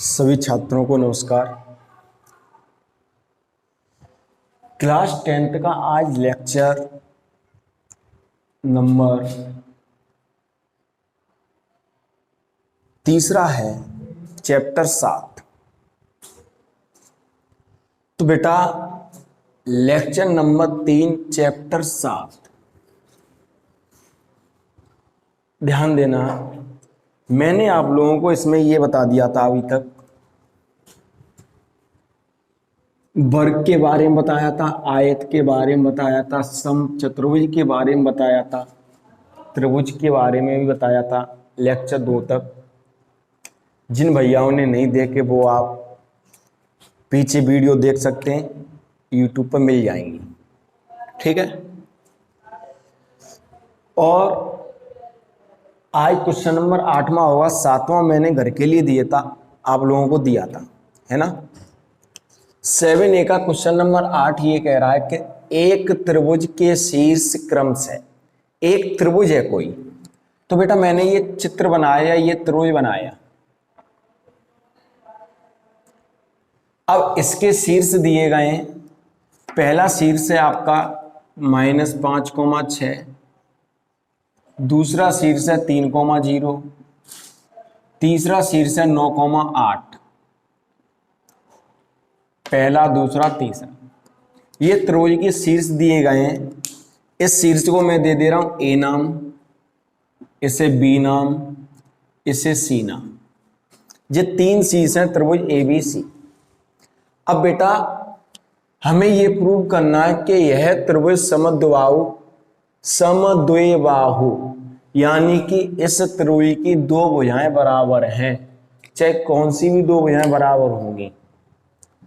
सभी छात्रों को नमस्कार। क्लास 10th का आज लेक्चर नंबर 3 है, चैप्टर 7। तो बेटा लेक्चर नंबर 3 चैप्टर 7 ध्यान देना। मैंने आप लोगों को इसमें यह बता दिया था, अभी तक वर्ग के बारे में बताया था, आयत के बारे में बताया था, समचतुर्भुज के बारे में बताया था, त्रिभुज के बारे में भी बताया था लेक्चर 2 तक। जिन भैयाओं ने नहीं देखे वो आप पीछे वीडियो देख सकते हैं, यूट्यूब पर मिल जाएंगी, ठीक है। और आज क्वेश्चन नंबर 8वां होगा, 7वां मैंने घर के लिए दिया था, आप लोगों को दिया था, है ना। 7A का क्वेश्चन नंबर 8 ये कह रहा है कि एक त्रिभुज के शीर्ष क्रम से, एक त्रिभुज है कोई, तो बेटा मैंने ये चित्र बनाया, ये त्रिभुज बनाया। अब इसके शीर्ष दिए गए हैं। पहला शीर्ष है आपका -5,6, दूसरा शीर्ष है 3,0, तीसरा शीर्ष है 9,8, पहला दूसरा तीसरा। ये त्रिभुज के शीर्ष दिए गए हैं। इस शीर्ष को मैं दे दे रहा हूं ए नाम, इसे बी नाम, इसे सी नाम। ये 3 शीर्ष हैं त्रिभुज ABC। अब बेटा हमें ये प्रूव करना है कि यह त्रिभुज समद्विबाहु, यानी कि इस त्रिभुज की 2 भुजाएं बराबर हैं, चाहे कौन सी भी 2 भुजाएं बराबर होंगी,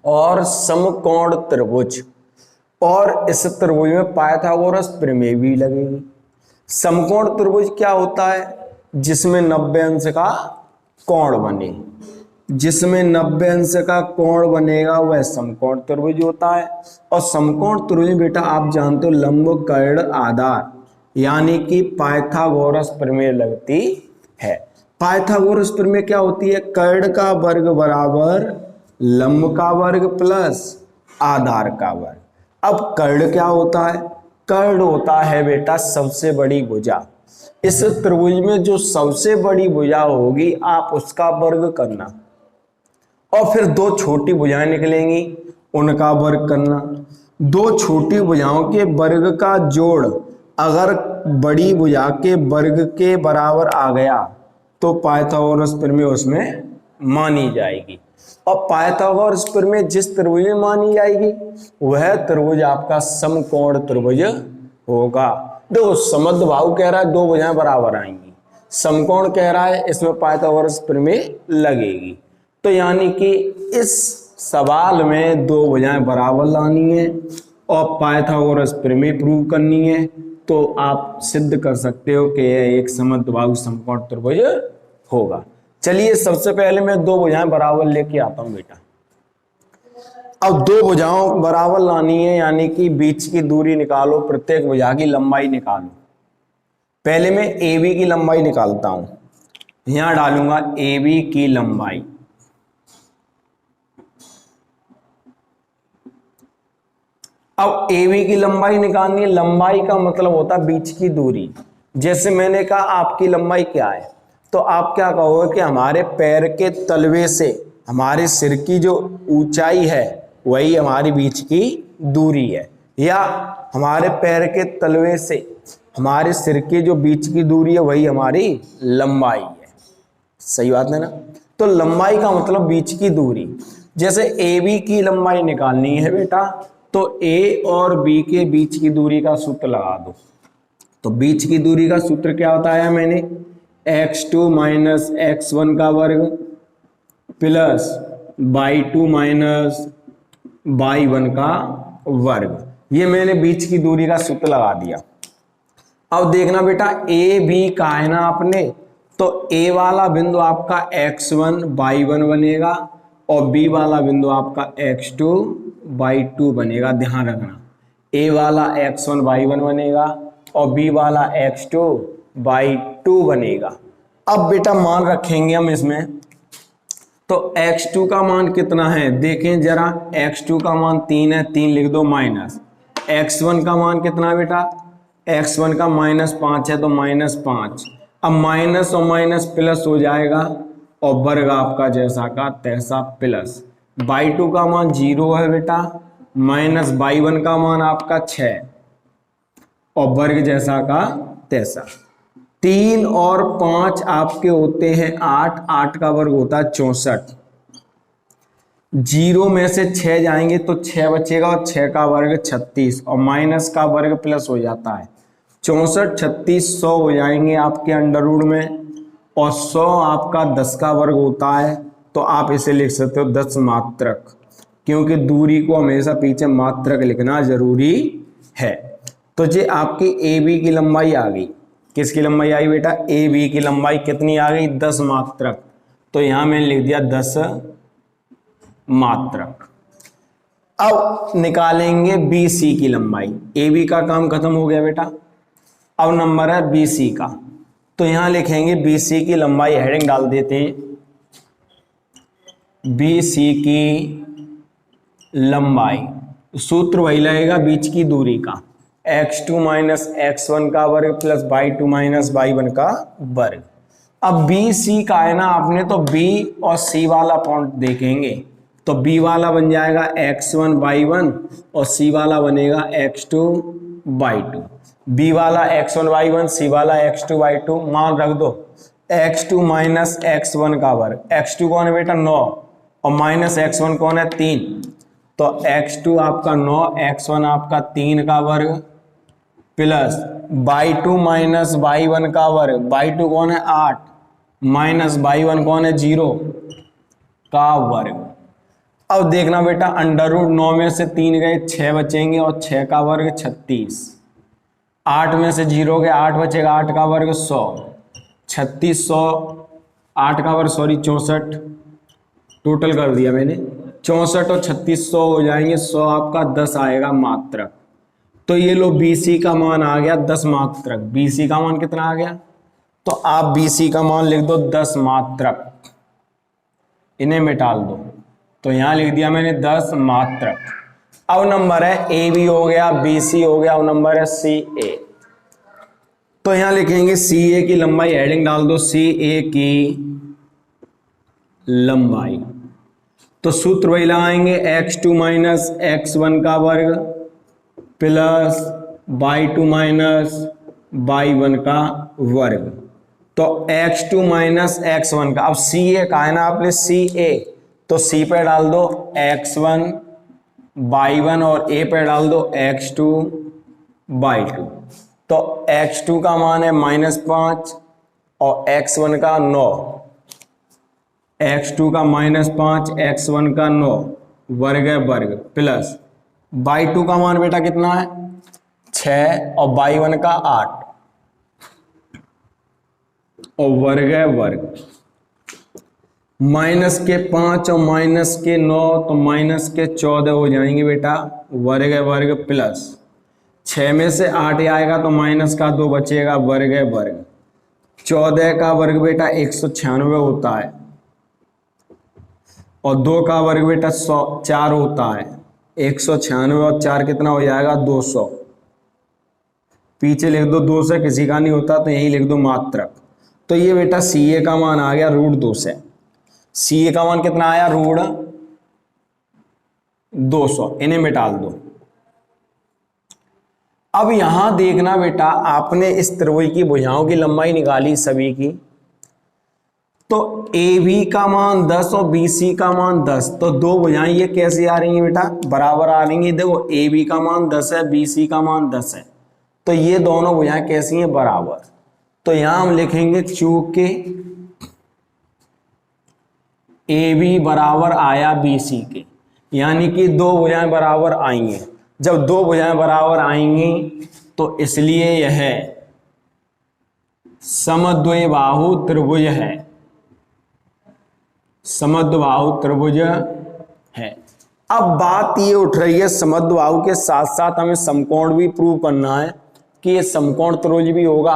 और समकोण त्रिभुज। और इस त्रिभुज में पाइथागोरस प्रमेय भी लगेगी। समकोण त्रिभुज क्या होता है? जिसमें 90 अंश का कोण बने, जिसमें 90 अंश का कोण बनेगा वह समकोण त्रिभुज होता है। और समकोण त्रिभुज बेटा आप जानते हो लंब कर्ण आधार, यानी कि पाइथागोरस प्रमेय लगती है। पाइथागोरस प्रमेय क्या होती है? कर्ण का वर्ग बराबर लंब का वर्ग प्लस आधार का वर्ग। अब कर्ण क्या होता है? कर्ण होता है बेटा सबसे बड़ी भुजा। इस त्रिभुज में जो सबसे बड़ी भुजा होगी आप उसका वर्ग करना, और फिर 2 छोटी भुजाएं निकलेंगी उनका वर्ग करना। 2 छोटी भुजाओं के वर्ग का जोड़ अगर बड़ी भुजा के वर्ग के बराबर आ गया तो पाइथागोरस प्रमेय उसमें मानी जाएगी। और पाइथागोरस प्रमेय जिस त्रिभुज में मानी जाएगी वह त्रिभुज आपका समकोण त्रिभुज होगा। देखो समद्विबाहु कह रहा है 2 भुजाएं बराबर आएंगी, समकोण कह रहा है इसमें पाइथागोरस प्रमेय लगेगी। तो यानी कि इस सवाल में 2 भुजाएं बराबर लानी है और पाइथागोरस प्रमेय प्रूव करनी है, तो आप सिद्ध कर सकते हो कि यह एक समद्विबाहु समकोण त्रिभुज होगा। चलिए सबसे पहले मैं 2 भुजाएं बराबर लेके आता हूं बेटा। अब 2 भुजाओं बराबर लानी है, यानी कि बीच की दूरी निकालो, प्रत्येक भुजा की लंबाई निकालो। पहले मैं AB की लंबाई निकालता हूं, यहां डालूंगा AB की लंबाई। अब AB की लंबाई निकालनी है, लंबाई का मतलब होता है बीच की दूरी। जैसे मैंने कहा आपकी लंबाई क्या है, तो आप क्या कहोगे कि हमारे पैर के तलवे से हमारे सिर की जो ऊंचाई है वही हमारी बीच की दूरी है, या हमारे पैर के तलवे से हमारे सिर की जो बीच की दूरी है वही हमारी लंबाई है। सही बात है ना। तो लंबाई का मतलब बीच की दूरी। जैसे AB की लंबाई निकालनी है बेटा, तो A और B के बीच की दूरी का सूत्र लगा दो। तो बीच की दूरी का सूत्र क्या बताया मैंने? x2 माइनस x1 का वर्ग प्लस y2 माइनस y1 का वर्ग। ये मैंने बीच की दूरी का सूत्र लगा दिया। अब देखना बेटा A B का है ना आपने, तो A वाला बिंदु आपका x1 y1 बनेगा और B वाला बिंदु आपका x2 y2 बनेगा। ध्यान रखना A वाला x1 y1 बनेगा और B वाला x2 y2 बनेगा। अब बेटा मान रखेंगे हम इसमें तो x2 का मान कितना है देखें जरा, x2 का मान 3 है, 3 लिख दो माइनस x1 का मान कितना बेटा, x1 का -5 है तो -5। अब माइनस और माइनस प्लस हो जाएगा और वर्ग आपका जैसा का तैसा प्लस। y2 का मान 0 है बेटा, माइनस y1 का मान आपका 6 और वर्ग जैसा का तैसा। 3 और 5 आपके होते हैं 8, 8 का वर्ग होता है 64। 0 में से 6 जाएंगे तो 6 बचेगा और 6 का वर्ग 36 और माइनस का वर्ग प्लस हो जाता है 64, 36 100 हो जाएंगे आपके अंडर रूट में और 100 आपका 10 का वर्ग होता है। तो आप इसे लिख सकते हो 10 मात्रक, क्योंकि दूरी को हमेशा पीछे मात्रक लिखना जरूरी है। तो ये आपकी ए बी की लंबाई आ गई। किसकी लंबाई आई बेटा, ए बी की लंबाई कितनी आ गई, 10 मात्रक। तो यहां मैंने लिख दिया 10 मात्रक। अब निकालेंगे बी सी की लंबाई। ए बी का काम खत्म हो गया बेटा, अब नंबर है बी सी का। तो यहां लिखेंगे बी सी की लंबाई, हेडिंग डाल देते हैं बी सी की लंबाई। सूत्र वही लगेगा बीच की दूरी का, x2 माइनस x1 का वर्ग प्लस y2 माइनस y1 का वर्ग। अब बी सी का है ना आपने, तो b और c वाला पॉइंट देखेंगे तो b वाला बन जाएगा x1 y1 और c वाला बनेगा x2 y2। b वाला x1 y1, c वाला x2 y2। मान रख दो x2 माइनस x1 का वर्ग, x2 कौन है बेटा 9 और माइनस x1 कौन है 3, तो x2 आपका 9, x1 आपका 3 का वर्ग प्लस y2 माइनस y1 का वर्ग, y2 कौन है 8 माइनस y1 कौन है 0 का वर्ग। अब देखना बेटा अंडर रूट 9 में से 3 गए 6 बचेंगे और 6 का वर्ग 36, 8 में से 0 गए 8 बचेगा, 8 का वर्ग 100, 36 100 8 का वर्ग 64, टोटल कर दिया मैंने 64 और 36 100 हो जाएंगे, 100 आपका 10 आएगा मात्रक। तो ये लो BC का मान आ गया 10 मात्रक। BC का मान कितना आ गया, तो आप BC का मान लिख दो 10 मात्रक, इन्हें मिटा दो। तो यहां लिख दिया मैंने 10 मात्रक। अब नंबर है AB हो गया, BC हो गया, अब नंबर है CA। तो यहां लिखेंगे CA की लंबाई, हेडिंग डाल दो CA की लंबाई। तो सूत्र वही लगाएंगे x2 माइनस x1 का वर्ग प्लस y2 माइनस y1 का वर्ग। तो x2 माइनस x1 का, अब CA का है ना आपने CA, तो C पे डाल दो x1 y1 और A पे डाल दो x2 y2। तो x2 का मान है -5 और x1 का 9, x2 का -5 x1 का 9 वर्ग है वर्ग प्लस y2 का मान बेटा कितना है 6 और y1 का 8 और वर्ग है वर्ग। माइनस के 5 और माइनस के 9 तो माइनस के 14 हो जाएंगे बेटा, वर्ग है वर्ग प्लस 6 में से 8 आएगा तो माइनस का 2 बचेगा, वर्ग है वर्ग। 14 का वर्ग बेटा 196 होता है और 2 का वर्ग बेटा 4 होता है। 196 और 4 कितना हो जाएगा 200। पीछे लिख दो 2 से किसी का नहीं होता तो यही लिख दो मात्रक। तो ये बेटा CA का मान आ गया √2 से। CA का मान कितना आया √200, इन्हें मिटा दो। अब यहां देखना बेटा आपने इस त्रिभुज की भुजाओं की लंबाई निकाली सभी की, तो AB का मान 10 और BC का मान 10, तो दो भुजाएं ये कैसी आ रही हैं बेटा, बराबर आ रही हैं। देखो AB का मान 10 है, BC का मान 10 है, तो ये दोनों भुजाएं कैसी हैं, बराबर। तो यहां हम लिखेंगे चूंकि AB बराबर आया BC के, यानी कि दो भुजाएं बराबर आएंगी। जब दो भुजाएं बराबर आएंगी तो इसलिए यह समद्विबाहु त्रिभुज है, समद्विबाहु त्रिभुज है। अब बात ये उठ रही है समद्विबाहु के साथ साथ हमें समकोण भी प्रूव करना है कि ये समकोण त्रिभुज भी होगा।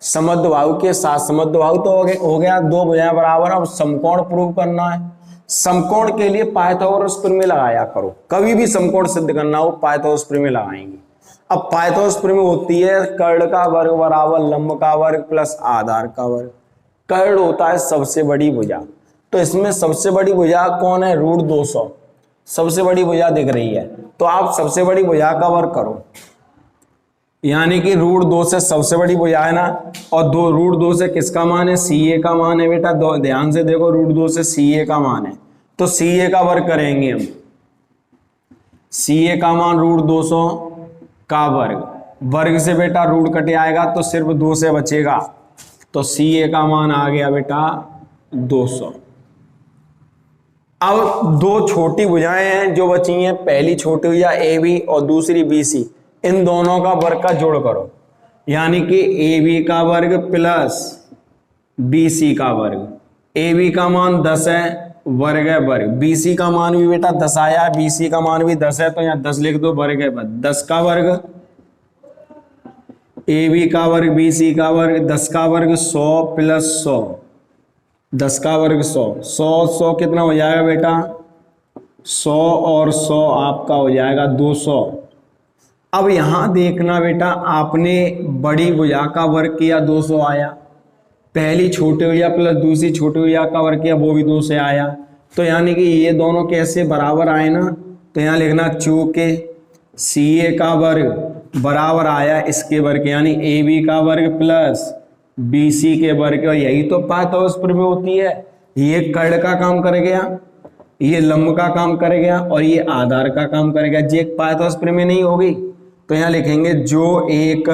समद्विबाहु के साथ, समद्विबाहु तो हो गया दो भुजाएं बराबर। अब समकोण प्रूव करना है। समकोण के लिए पाइथागोरस प्रमेय लगाया करो, कभी भी समकोण सिद्ध करना हो पाइथागोरस प्रमेय लगाएंगे। अब पाइथागोरस प्रमेय होती है कर्ण का वर्ग बराबर लंब का वर्ग प्लस आधार का वर्ग। कर्ण होता है सबसे बड़ी भुजा, तो इसमें सबसे बड़ी भुजा कौन है, √200 सबसे बड़ी भुजा दिख रही है, तो आप सबसे बड़ी भुजा का वर्ग करो, यानी कि √2 से सबसे बड़ी भुजा है ना, और √2 से किसका मान है, CA का मान है बेटा। ध्यान से देखो, √2 से CA का मान है, तो CA का वर्ग करेंगे हम। CA का मान √200 का वर्ग, वर्ग से बेटा रूट कटे आएगा तो सिर्फ 2 से बचेगा, तो CA का मान आ गया बेटा 200। अब दो छोटी भुजाएं हैं जो बची हैं, पहली छोटी भुजा AB और दूसरी BC, इन दोनों का वर्ग का जोड़ करो, यानी कि AB का वर्ग प्लस BC का वर्ग। AB का मान 10 है, वर्ग है वर्ग। BC का मान भी बेटा 10 आया, BC का मान भी 10 है, तो यहाँ 10 लिख दो, वर्ग है 10 का वर्ग, AB का वर्ग BC का वर्ग, 10 का वर्ग 100 प्लस 100, 10 का वर्ग 100, 100 कितना हो जाएगा बेटा, 100 और 100 आपका हो जाएगा 200। अब यहां देखना बेटा, आपने बड़ी भुजा का वर्ग किया 200 आया, पहली छोटी भुजा प्लस दूसरी छोटी भुजा का वर्ग किया वो भी 2 से आया, तो यानी कि ये दोनों कैसे बराबर आए ना, तो यहाँ लिखना चूंकि CA का वर्ग बराबर आया इसके वर्ग, यानी AB का वर्ग प्लस BC के वर्ग, और यही तो पाइथागोरस प्रमेय होती है। ये कर्ण का काम कर गया, ये लंब का काम कर गया, और ये आधार का काम कर गया। जे पाइथागोरस प्रमेय नहीं होगी तो यहां लिखेंगे जो एक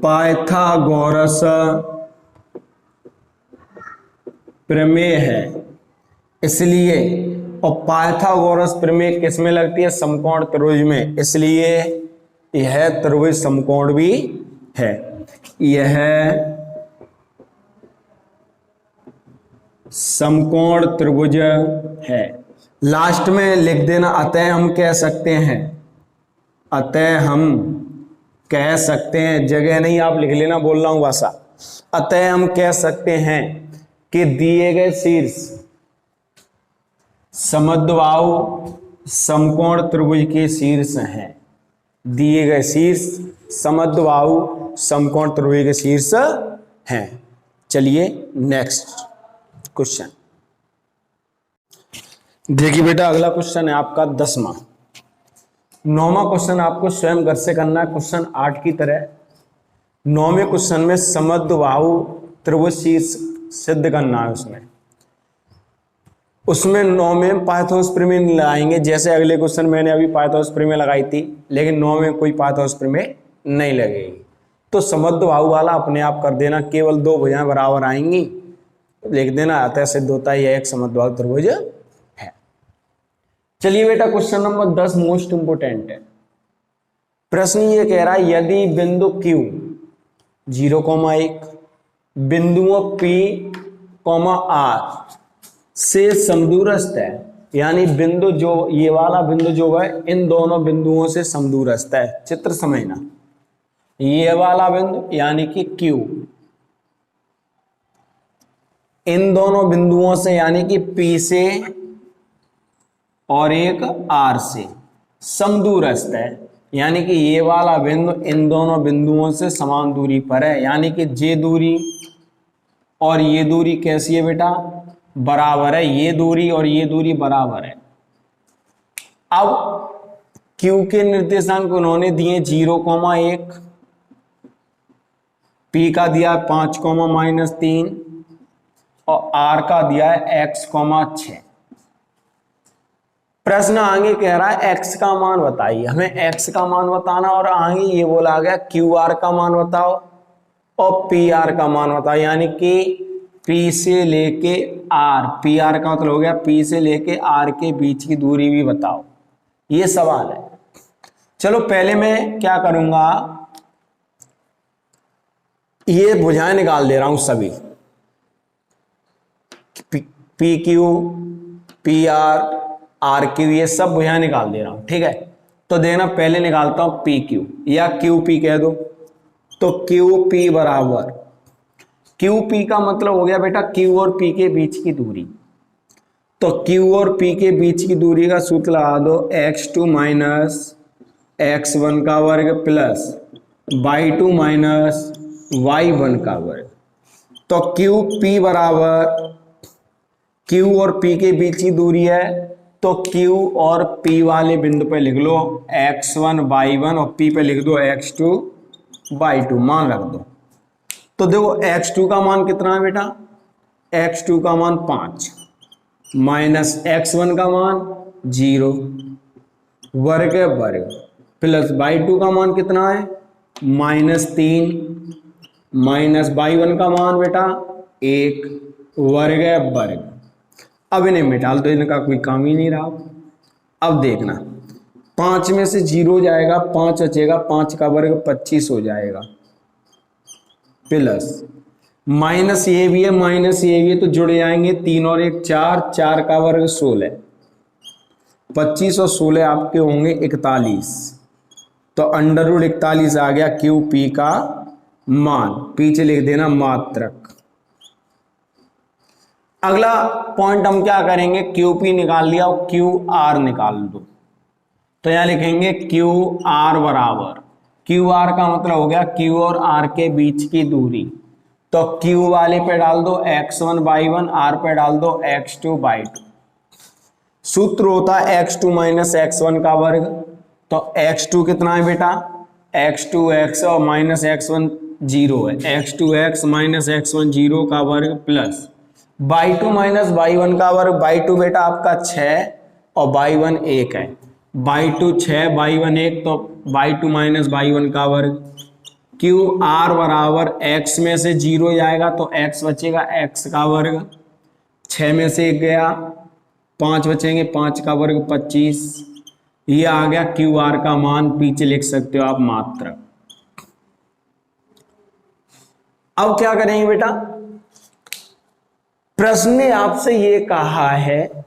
पाइथागोरस प्रमेय है, इसलिए, और पाइथागोरस प्रमेय किसमें लगती है, समकोण त्रिभुज में, इसलिए यह त्रिभुज समकोण भी है। यह समकोण त्रिभुज है। लास्ट में लिख देना अतः हम कह सकते हैं, अतः हम कह सकते हैं, जगह नहीं आप लिख लेना, बोल रहा हूं भाषा। अतः हम कह सकते हैं कि दिए गए शीर्ष समद्विबाहु समकोण त्रिभुज के शीर्ष हैं। दिए गए शीर्ष समद्विबाहु समकोण त्रिभुज के शीर्ष हैं। चलिए नेक्स्ट क्वेश्चन देखिए बेटा, अगला क्वेश्चन है आपका 10वां। 9वां क्वेश्चन आपको स्वयं घर से करना है, क्वेश्चन 8 की तरह। 9वें क्वेश्चन में समद्विबाहु त्रिभुज शीर्ष सिद्ध करना है। उसमें 9 में पाइथागोरस प्रमेय लगाएंगे, जैसे अगले क्वेश्चन मैंने अभी पाइथागोरस प्रमेय लगाई थी, लेकिन 9 में कोई पाइथागोरस प्रमेय नहीं लगेगी। तो समद्विबाहु वाला अपने आप कर देना, केवल दो भुजाएं बराबर आएंगी, लिख देना अतः सिद्ध होता है यह एक समद्विबाहु त्रिभुज है। चलिए बेटा, क्वेश्चन नंबर 10 मोस्ट इंपोर्टेंट है। प्रश्न ये कह रहा है, यदि बिंदु Q 0,1 बिंदुओं P, R से समदूरस्थ है, यानी बिंदु जो ये वाला बिंदु जो है इन दोनों बिंदुओं से समदूरस्थ है। चित्र समझना, ये वाला बिंदु यानी कि Q इन दोनों बिंदुओं से यानी कि P से और एक R से समदूरस्थ है, यानी कि ये वाला बिंदु इन दोनों बिंदुओं से समान दूरी पर है, यानी कि ये दूरी और ये दूरी कैसी है बेटा, बराबर है। ये दूरी और ये दूरी बराबर है। अब Q के निर्देशांक उन्होंने दिए 0,1, P का दिया 5,-3 और R का दिया है x,6। प्रश्न आगे कह रहा है x का मान बताइए, हमें x का मान बताना, और आगे ये बोला गया QR का मान बताओ और PR का मान बताओ, यानी कि P से लेके R, PR का मतलब हो गया P से लेके R के बीच की दूरी भी बताओ, ये सवाल है। चलो पहले मैं क्या करूंगा, ये भुजाएं निकाल दे रहा हूं सभी, PQ, PR, RQ, ये सब भुजाएं निकाल दे रहा हूं, ठीक है। तो देखना पहले निकालता हूं पी क्यू या क्यू पी कह दो। तो क्यू पी बराबर, क्यू पी का मतलब हो गया बेटा क्यू और पी के बीच की दूरी। तो क्यू और पी के बीच की दूरी का सूत्र लगा दो x2 माइनस x1 का वर्ग प्लस y2 माइनस y1 का वर्ग। तो क्यू पी बराबर, क्यू और पी के बीच की दूरी है तो क्यू और पी वाले बिंदु पे लिख लो x1 y1 और पी पे लिख दो x2 y2, मान रख दो। तो देखो x2 का मान कितना है बेटा, x2 का मान 5 माइनस x1 का मान 0 वर्ग वर्ग प्लस y2 का मान कितना है -3 माइनस y1 का मान बेटा 1 वर्ग वर्ग। अब इन्हें मिटा दो, इनका कोई काम ही नहीं रहा। अब देखना 5 में से 0 जाएगा, 5 बचेगा, 5 का वर्ग 25 हो जाएगा प्लस माइनस ये भी है माइनस ये भी है तो जुड़ जाएंगे 3 और 1 4, 4 का वर्ग 16, 25 और 16 आपके होंगे 41। तो अंडर रूट 41 आ गया क्यू पी का मान, पीछे लिख देना मात्रक। अगला पॉइंट हम क्या करेंगे, क्यू पी निकाल लिया और क्यू आर निकाल दो। तो यहां लिखेंगे क्यू आर बराबर, क्यू आर का मतलब हो गया क्यू और आर के बीच की दूरी। तो क्यू वाले पे डाल दो x1 y1, आर पे डाल दो x2 y2। सूत्र होता है x2 माइनस x1 का वर्ग। तो x2 कितना है बेटा, x2x और माइनस x1 0 है, x2x माइनस x1 0 का वर्ग प्लस y2 माइनस y1 का वर्ग। y2 बेटा आपका 6 और y1 1 है, y2 6 y1 1, तो y2 माइनस y1 का वर्ग। क्यू आर बराबर x में से 0 जाएगा तो x बचेगा x का वर्ग, 6 में से 1 गया 5 बचेंगे, 5 का वर्ग 25। ये आ गया क्यू आर का मान, पीछे लिख सकते हो आप मात्रक। अब क्या करेंगे बेटा, प्रश्न ने आपसे ये कहा है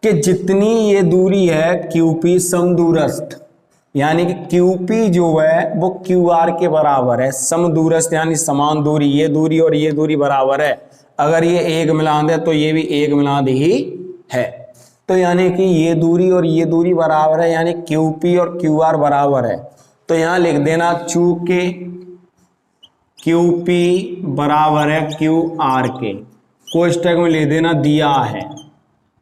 कि जितनी ये दूरी है क्यूपी समदूरस्थ, यानी कि क्यूपी जो है वो क्यू आर के बराबर है। समदूरस्थ यानी समान दूरी, ये दूरी और ये दूरी बराबर है। अगर ये एक मिलान है तो ये भी एक मिलान ही है। तो यानी कि ये दूरी और ये दूरी बराबर है, यानी क्यूपी और क्यू आर बराबर है। तो यहां लिख देना चूंकि क्यूपी बराबर है क्यू आर के, कोष्टक में लिख देना दिया है,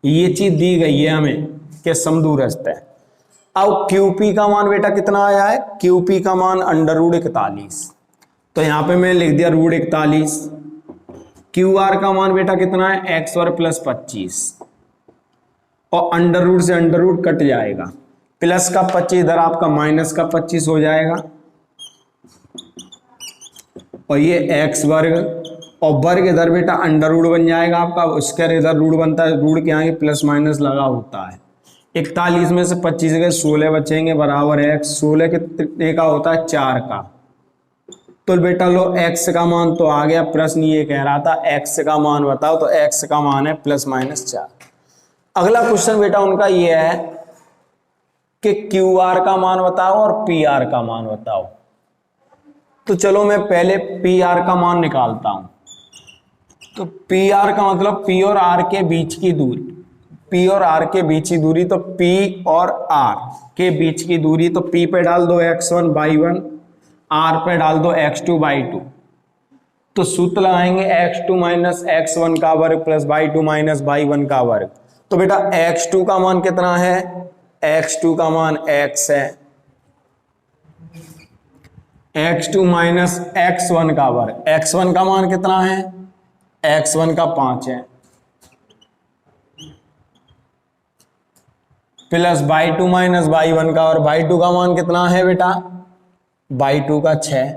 ये चीज दी गई है हमें कि समदूरस्थ है। अब क्यूपी का मान बेटा कितना आया है, क्यूपी का मान अंडर रूट 41। तो यहां पे मैंने लिख दिया रूट 41। क्यू आर का मान बेटा कितना है एक्स वर्ग प्लस 25, और अंडर रूट से अंडर रूट कट जाएगा, प्लस का 25 इधर आपका माइनस का 25 हो जाएगा, और ये एक्स वर्ग और वर्ग इधर बेटा अंडर रूट बन जाएगा आपका, उसके इधर रूट बनता है, रूट के आगे प्लस माइनस लगा होता है। 41 में से 25 गए 16 बचेंगे बराबर है x। 16 कितने का होता है 4 का। तो बेटा लो x का मान तो आ गया, प्रश्न ये कह रहा था x का मान बताओ, तो x का मान है प्लस माइनस 4। अगला क्वेश्चन बेटा उनका ये है कि क्यू आर का मान बताओ और पी आर का मान बताओ। तो चलो मैं पहले पी आर का मान निकालता हूं। तो पी आर का मतलब पी और आर के बीच की दूरी, पी और आर के बीच की दूरी, तो पी और आर के बीच की दूरी, तो पी पे डाल दो x1 y1, आर पे डाल दो x2 y2। तो सूत्र लगाएंगे x2 माइनस x1 का वर्ग प्लस y2 माइनस y1 का वर्ग। तो बेटा x2 का मान कितना है, x2 का मान x है, x2 माइनस x1 का वर्ग, x1 का मान कितना है, x1 का 5 है, प्लस y2 माइनस y1 का, और y2 का मान कितना है बेटा, y2 का 6,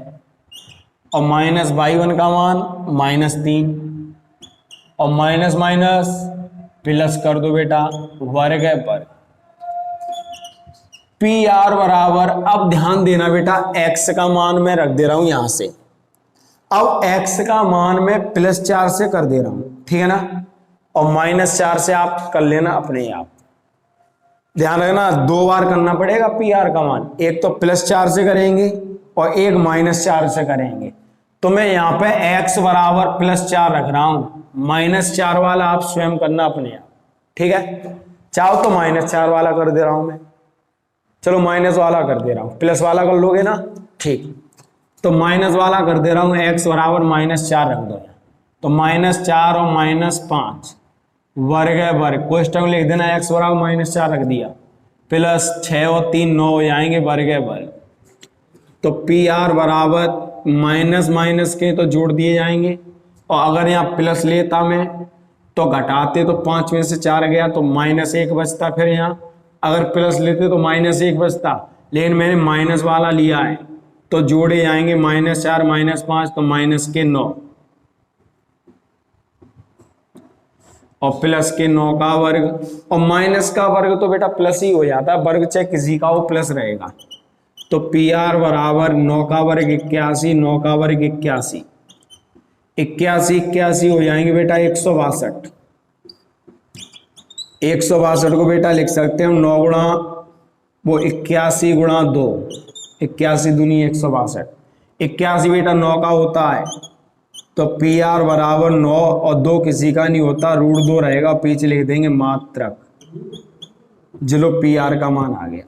और माइनस y1 का मान -3, और माइनस माइनस प्लस कर दो बेटा, वर्ग है वर्ग। पी आर बराबर, अब ध्यान देना बेटा x का मान मैं रख दे रहा हूं यहां से, अब x का मान मैं +4 से कर दे रहा हूं, ठीक है ना, और -4 से आप कर लेना अपने आप। ध्यान रखना, 2 बार करना पड़ेगा पी आर का मान, एक तो +4 से करेंगे और एक -4 से करेंगे। तो मैं यहाँ पे x बराबर +4 रख रहा हूं, -4 वाला आप स्वयं करना अपने आप, ठीक है। चाहो तो -4 वाला कर दे रहा हूं मैं, चलो माइनस वाला कर दे रहा हूं, प्लस वाला कर लोगे ना, ठीक। तो माइनस वाला कर दे रहा हूं, x बराबर -4 रख दो, तो -4 और -5 वर्ग है वर्ग, क्वेश्चन लिख देना, x बराबर -4 रख दिया, +6 और 3 9 हो जाएंगे, वर्ग है वर्ग। तो पी आर बराबर माइनस माइनस के तो जोड़ दिए जाएंगे, और अगर यहाँ प्लस लेता मैं तो घटाते, तो 5 में से 4 गया तो -1 बचता, फिर यहाँ अगर प्लस लेते तो -1 बचता, लेकिन मैंने माइनस वाला लिया है तो जोड़े जाएंगे, -4 -5 तो -9 और +9 का वर्ग, और माइनस का वर्ग तो बेटा प्लस ही हो जाता है, वर्ग चाहे किसी का वो प्लस रहेगा। तो पी आर बराबर 9 का वर्ग 81, 9 का वर्ग 81, 81 हो जाएंगे बेटा 162। 162 को बेटा लिख सकते हैं हम 9 गुणा वो 81 गुणा 2, 81 दूनी 162, 81 बेटा 9 का होता है। तो पी आर बराबर 9 और 2 किसी का नहीं होता, √2 रहेगा, पीछे लिख देंगे मात्रक। चलो पी आर का मान आ गया।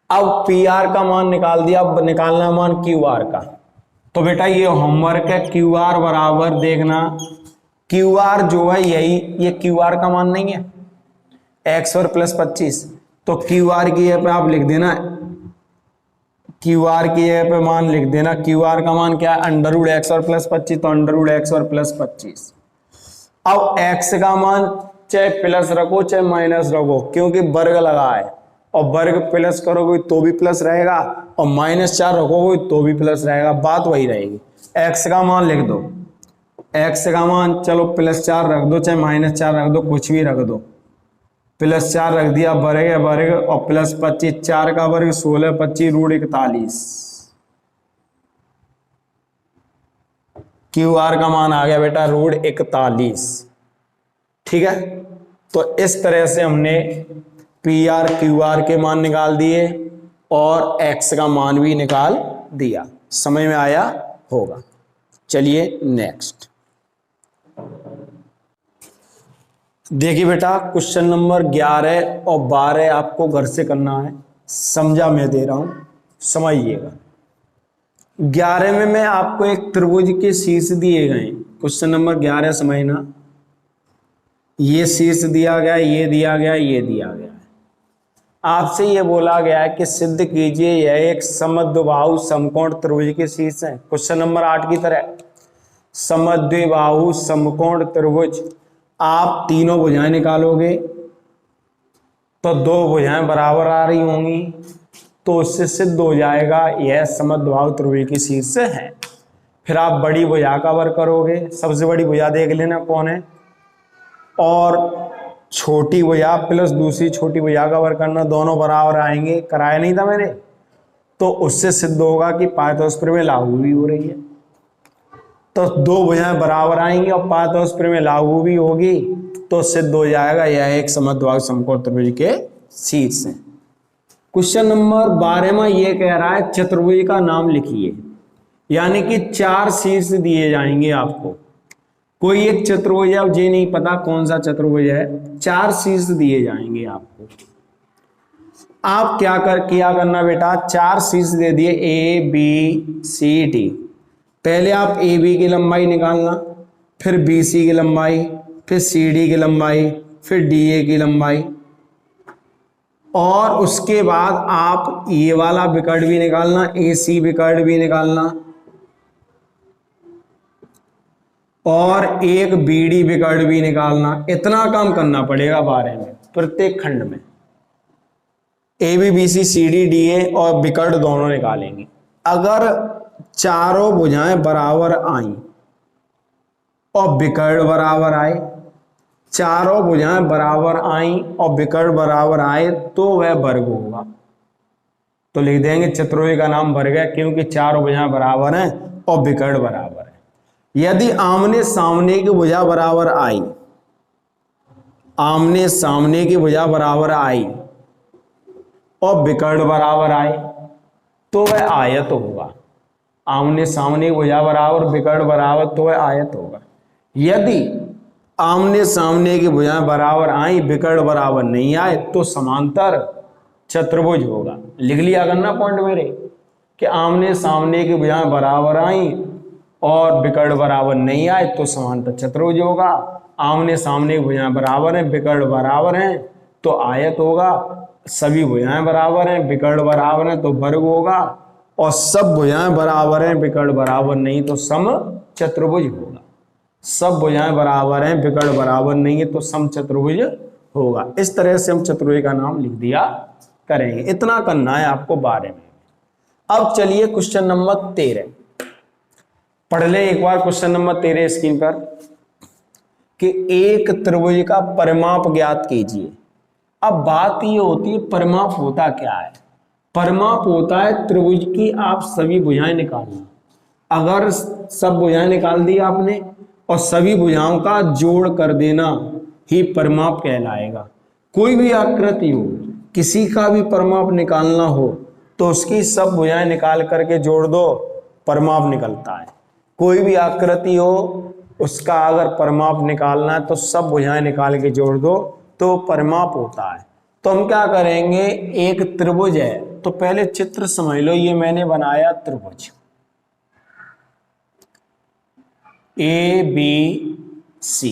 अब पी आर का मान निकाल दिया, अब निकालना मान क्यू आर का। तो बेटा ये होमवर्क है, क्यू आर बराबर देखना, क्यू आर जो है यही, ये क्यू आर का मान नहीं है, x और +25, तो क्यू आर की जगह पे आप लिख देना, क्यू आर की जगह पे मान लिख देना, क्यू आर का मान क्या है, √x और +25, तो √x और +25। अब x का मान चाहे प्लस रखो चाहे माइनस रखो, क्योंकि वर्ग लगा है, और वर्ग प्लस करोगे तो भी प्लस रहेगा, और -4 रखोगे तो भी प्लस रहेगा, बात वही रहेगी। x का मान लिख दो, x का मान चलो +4 रख दो चाहे -4 रख दो, कुछ भी रख दो, +4 रख दिया, वर्ग है वर्ग, और +25, 4 का वर्ग 16, 25 √41। क्यू आर का मान आ गया बेटा √41, ठीक है। तो इस तरह से हमने पी आर क्यू आर के मान निकाल दिए और एक्स का मान भी निकाल दिया, समझ में आया होगा। चलिए नेक्स्ट देखिए बेटा, क्वेश्चन नंबर 11 और 12 आपको घर से करना है, समझा मैं दे रहा हूं, समझिएगा। 11 में मैं आपको एक त्रिभुज के शीर्ष दिए गए, क्वेश्चन नंबर 11 समझना, ये शीर्ष दिया गया, ये दिया गया, ये दिया गया, आपसे ये बोला गया है कि सिद्ध कीजिए यह एक समद्विबाहु समकोण त्रिभुज के शीर्ष है। क्वेश्चन नंबर 8 की तरह समद्विबाहु समकोण त्रिभुज, आप तीनों भुजाएं निकालोगे तो 2 भुजाएं बराबर आ रही होंगी, तो उससे सिद्ध हो जाएगा यह समद्विबाहु त्रिभुज की शीर्ष है। फिर आप बड़ी भुजा का वर्ग करोगे, सबसे बड़ी भुजा देख लेना कौन है, और छोटी भुजा प्लस दूसरी छोटी भुजा का वर्ग करना, दोनों बराबर आएंगे, कराया नहीं था मैंने, तो उससे सिद्ध होगा कि पाइथागोरस प्रमेय लागू भी हो रही है। तो 2 भुजाएं बराबर आएंगी और पाइथागोरस प्रमेय लागू भी होगी, तो सिद्ध हो जाएगा यह एक समद्विबाहु समकोण त्रिभुज के शीर्ष है। क्वेश्चन नंबर 12 में ये कह रहा है चतुर्भुज का नाम लिखिए, यानी कि 4 शीर्ष दिए जाएंगे आपको, कोई एक चतुर्भुज है, ये नहीं पता कौन सा चतुर्भुज है, 4 शीर्ष दिए जाएंगे आपको। आप क्या करना बेटा, 4 शीर्ष दे दिए A B C D, पहले आप AB की लंबाई निकालना, फिर BC की लंबाई, फिर CD की लंबाई, फिर DA की लंबाई, और उसके बाद आप ये वाला विकर्ण भी निकालना, AC विकर्ण भी निकालना, और एक BD विकर्ण भी निकालना। इतना काम करना पड़ेगा 12 में, प्रत्येक खंड में AB BC CD DA और विकर्ण दोनों निकालेंगे। अगर चारों भुजाएं बराबर आई और विकर्ण बराबर आए, चारों भुजाएं बराबर आई और विकर्ण बराबर आए, तो वह वर्ग होगा। तो लिख देंगे चतुर्भुज का नाम वर्ग है, क्योंकि चारों भुजाएं बराबर हैं और विकर्ण बराबर है। यदि आमने सामने की भुजा बराबर आई आमने सामने की भुजा बराबर आई और विकर्ण बराबर आई तो वह आयत होगा। आमने सामने की भुजा बराबर विकर्ण बराबर तो वह आयत होगा। यदि आमने सामने की भुजाएं बराबर आई विकर्ण बराबर नहीं आए तो समांतर चतुर्भुज होगा। लिख लिया करना पॉइंट मेरे कि आमने सामने की भुजाएं बराबर आई और विकर्ण बराबर नहीं आए तो समांतर चतुर्भुज होगा। आमने सामने की भुजाएं बराबर हैं विकर्ण बराबर हैं तो आयत होगा। सभी भुजाएं बराबर हैं विकर्ण बराबर हैं तो वर्ग होगा। और सब भुजाएं बराबर हैं विकर्ण बराबर नहीं तो सम चतुर्भुज होगा। सब भुजाएं बराबर हैं विकर्ण बराबर नहीं है तो सम चतुर्भुज होगा। इस तरह से हम चतुर्भुज का नाम लिख दिया करेंगे। इतना करना है आपको बारे में। अब चलिए क्वेश्चन नंबर 13 पढ़ ले एक बार। क्वेश्चन नंबर 13 स्क्रीन पर कि एक त्रिभुज का परिमाप ज्ञात कीजिए। अब बात ये होती है परिमाप होता क्या है। परिमाप होता है त्रिभुज की आप सभी भुजाएं निकालना। अगर सब भुजाएं निकाल दी आपने और सभी भुजाओं का जोड़ कर देना ही परिमाप कहलाएगा। कोई भी आकृति हो किसी का भी परिमाप निकालना हो तो उसकी सब भुजाएं निकाल करके जोड़ दो परिमाप निकलता है। कोई भी आकृति हो उसका अगर परिमाप निकालना है तो सब भुजाएं निकाल के जोड़ दो तो परिमाप होता है। तो हम क्या करेंगे, एक त्रिभुज है तो पहले चित्र समझ लो। ये मैंने बनाया त्रिभुज ए बी सी।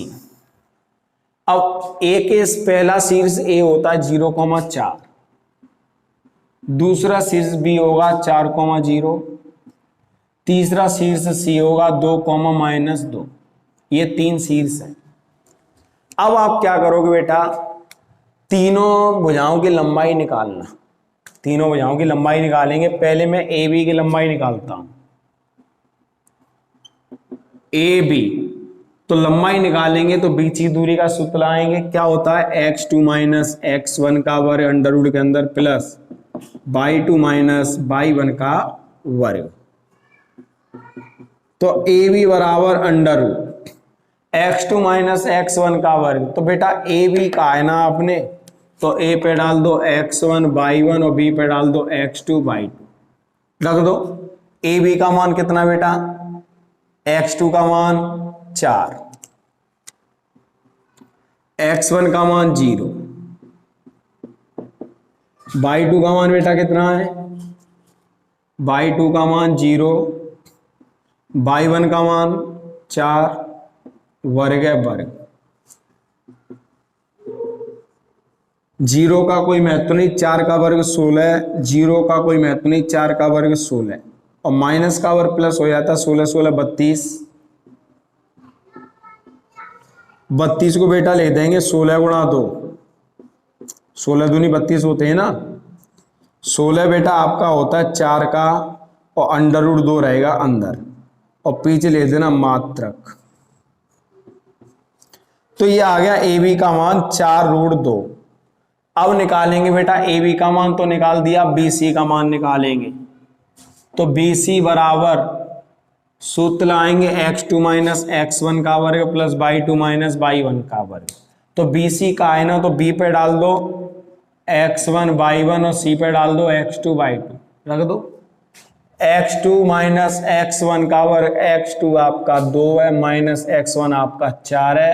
अब ए के पहला शीर्ष ए होता है 0,4, दूसरा शीर्ष बी होगा 4,0, तीसरा शीर्ष सी होगा 2,-2। ये 3 शीर्ष है। अब आप क्या करोगे बेटा, तीनों भुजाओं की लंबाई निकालना। तीनों भुजाओं की लंबाई निकालेंगे। पहले मैं ए बी की लंबाई निकालता हूं। ए बी तो लंबाई निकालेंगे तो बीच की दूरी का सूत्र लाएंगे। क्या होता है x2 माइनस x1 का वर्ग अंडर रूट के अंदर प्लस y2 माइनस y1 का वर्ग। तो ए बी बराबर under root x2 minus x1 का वर्ग। तो बेटा ए बी का है ना आपने, तो ए पे डाल दो x1 y1 और बी पे डाल दो x2 y2। रख दो। ए बी का मान कितना बेटा, x2 का मान 4, x1 का मान 0, y2 का मान बेटा कितना है, y2 का मान 0, y1 का मान 4, वर्ग है वर्ग। 0 का कोई महत्व नहीं, 4 का वर्ग 16, 0 का कोई महत्व नहीं, 4 का वर्ग 16 और माइनस का वर्ग प्लस हो जाता है। 16 16 32, 32 को बेटा लिख देंगे 16 गुणा 2, 16 दूनी 32 होते हैं ना। 16 बेटा आपका होता है 4 का और अंडर रूट 2 रहेगा अंदर और पीछे ले देना मात्रक। तो ये आ गया ए बी का मान 4√2। अब निकालेंगे बेटा ए बी का मान तो निकाल दिया, बी सी का मान निकालेंगे। तो बी सी बराबर सूत्र लाएंगे x2 माइनस x1 का वर्ग प्लस y2 माइनस y1 का वर्ग। तो बी सी का है ना, तो बी पे डाल दो x1 y1 और सी पे डाल दो x2 y2। रख दो। x2 माइनस x1 का वर्ग, x2 आपका 2 है माइनस x1 आपका 4 है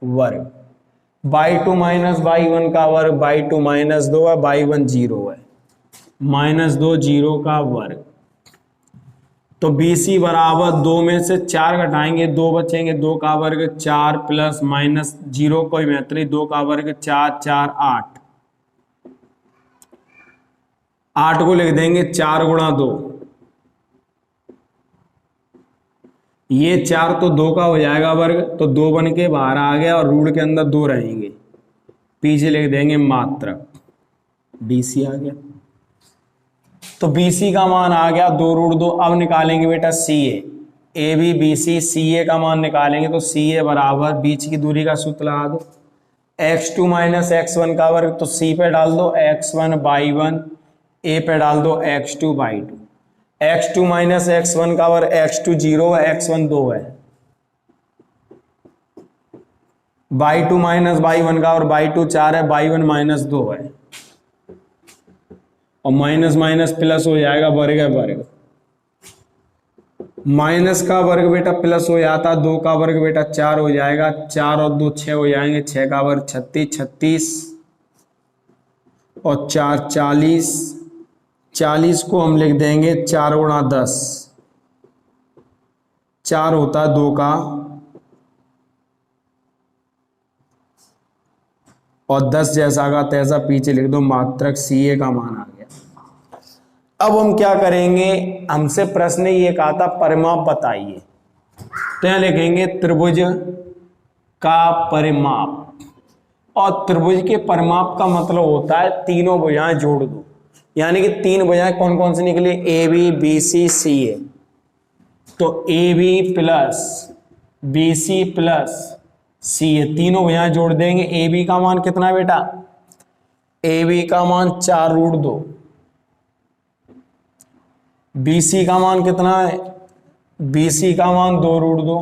वर्ग। y2 माइनस y1 का वर्ग, y2 माइनस 2 है, y1 0 है, माइनस 2 0 का वर्ग। तो बी सी बराबर 2 में से 4 घटाएंगे 2 बचेंगे, 2 का वर्ग 4 प्लस माइनस 0 कोई महत्व नहीं, 2 का वर्ग 4 4 8। 8 को लिख देंगे 4 गुणा 2। ये 4 तो 2 का हो जाएगा वर्ग, तो 2 बन के बाहर आ गया और रूट के अंदर 2 रहेंगे। पीछे लिख देंगे मात्रक। बी सी आ गया। तो बी सी का मान आ गया 2√2। अब निकालेंगे बेटा सी ए बी बी सी ए का मान निकालेंगे। तो सी ए बराबर बीच की दूरी का सूत्र लगा दो, x2 माइनस x1 का वर्ग। तो सी पे डाल दो x1 y1, ए पे डाल दो x2 y2। x2 minus x1 का वर्ग, x2 0 है, x1 2 है। y2 माइनस y1 का, और y2 4 है, y1 माइनस 2 है, और माइनस माइनस प्लस हो जाएगा, वर्ग है वर्ग, माइनस का वर्ग बेटा प्लस हो जाता, 2 का वर्ग बेटा 4 हो जाएगा, 4 और 2 6 हो जाएंगे, 6 का वर्ग 36, 36 और 4 40, 40 को हम लिख देंगे 4 गुणा 10, 4 होता है 2 का, और 10 जैसा का तैसा पीछे लिख दो, मात्रक CA का मान आ गया। अब हम क्या करेंगे, हमसे प्रश्न ये कहा था परिमाप बताइए, तो यहां लिखेंगे त्रिभुज का परिमाप, और त्रिभुज के परिमाप का मतलब होता है तीनों भुजाएं जोड़ दो, यानी कि 3 भुजाएं कौन कौन सी निकली, AB BC CA, तो AB plus BC plus CA, तीनों भुजाएं जोड़ देंगे। AB का मान कितना है बेटा, AB का मान 4√2, BC का मान कितना है, BC का मान 2√2,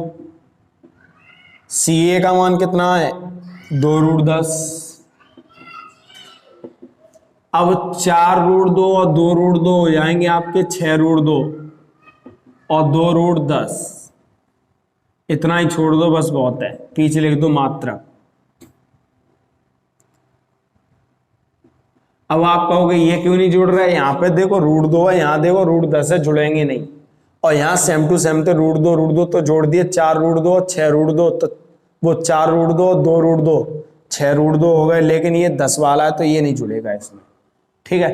CA का मान कितना है 2√10। अब 4√2 और 2√2 हो जाएंगे आपके 6√2 और 2√10, इतना ही छोड़ दो बस, बहुत है, पीछे लिख दो मात्रक। अब आप कहोगे ये क्यों नहीं जुड़ रहा है, यहाँ पे देखो √2 है, यहाँ देखो √10 है, जुड़ेंगे नहीं, और यहाँ सेम टू सेम थे, √2 तो जोड़ दिए, 4√2 और 6√2, तो वो 4√2 और 2√2 6√2 हो गए, लेकिन ये 10 वाला है तो ये नहीं जुड़ेगा इसमें, ठीक है।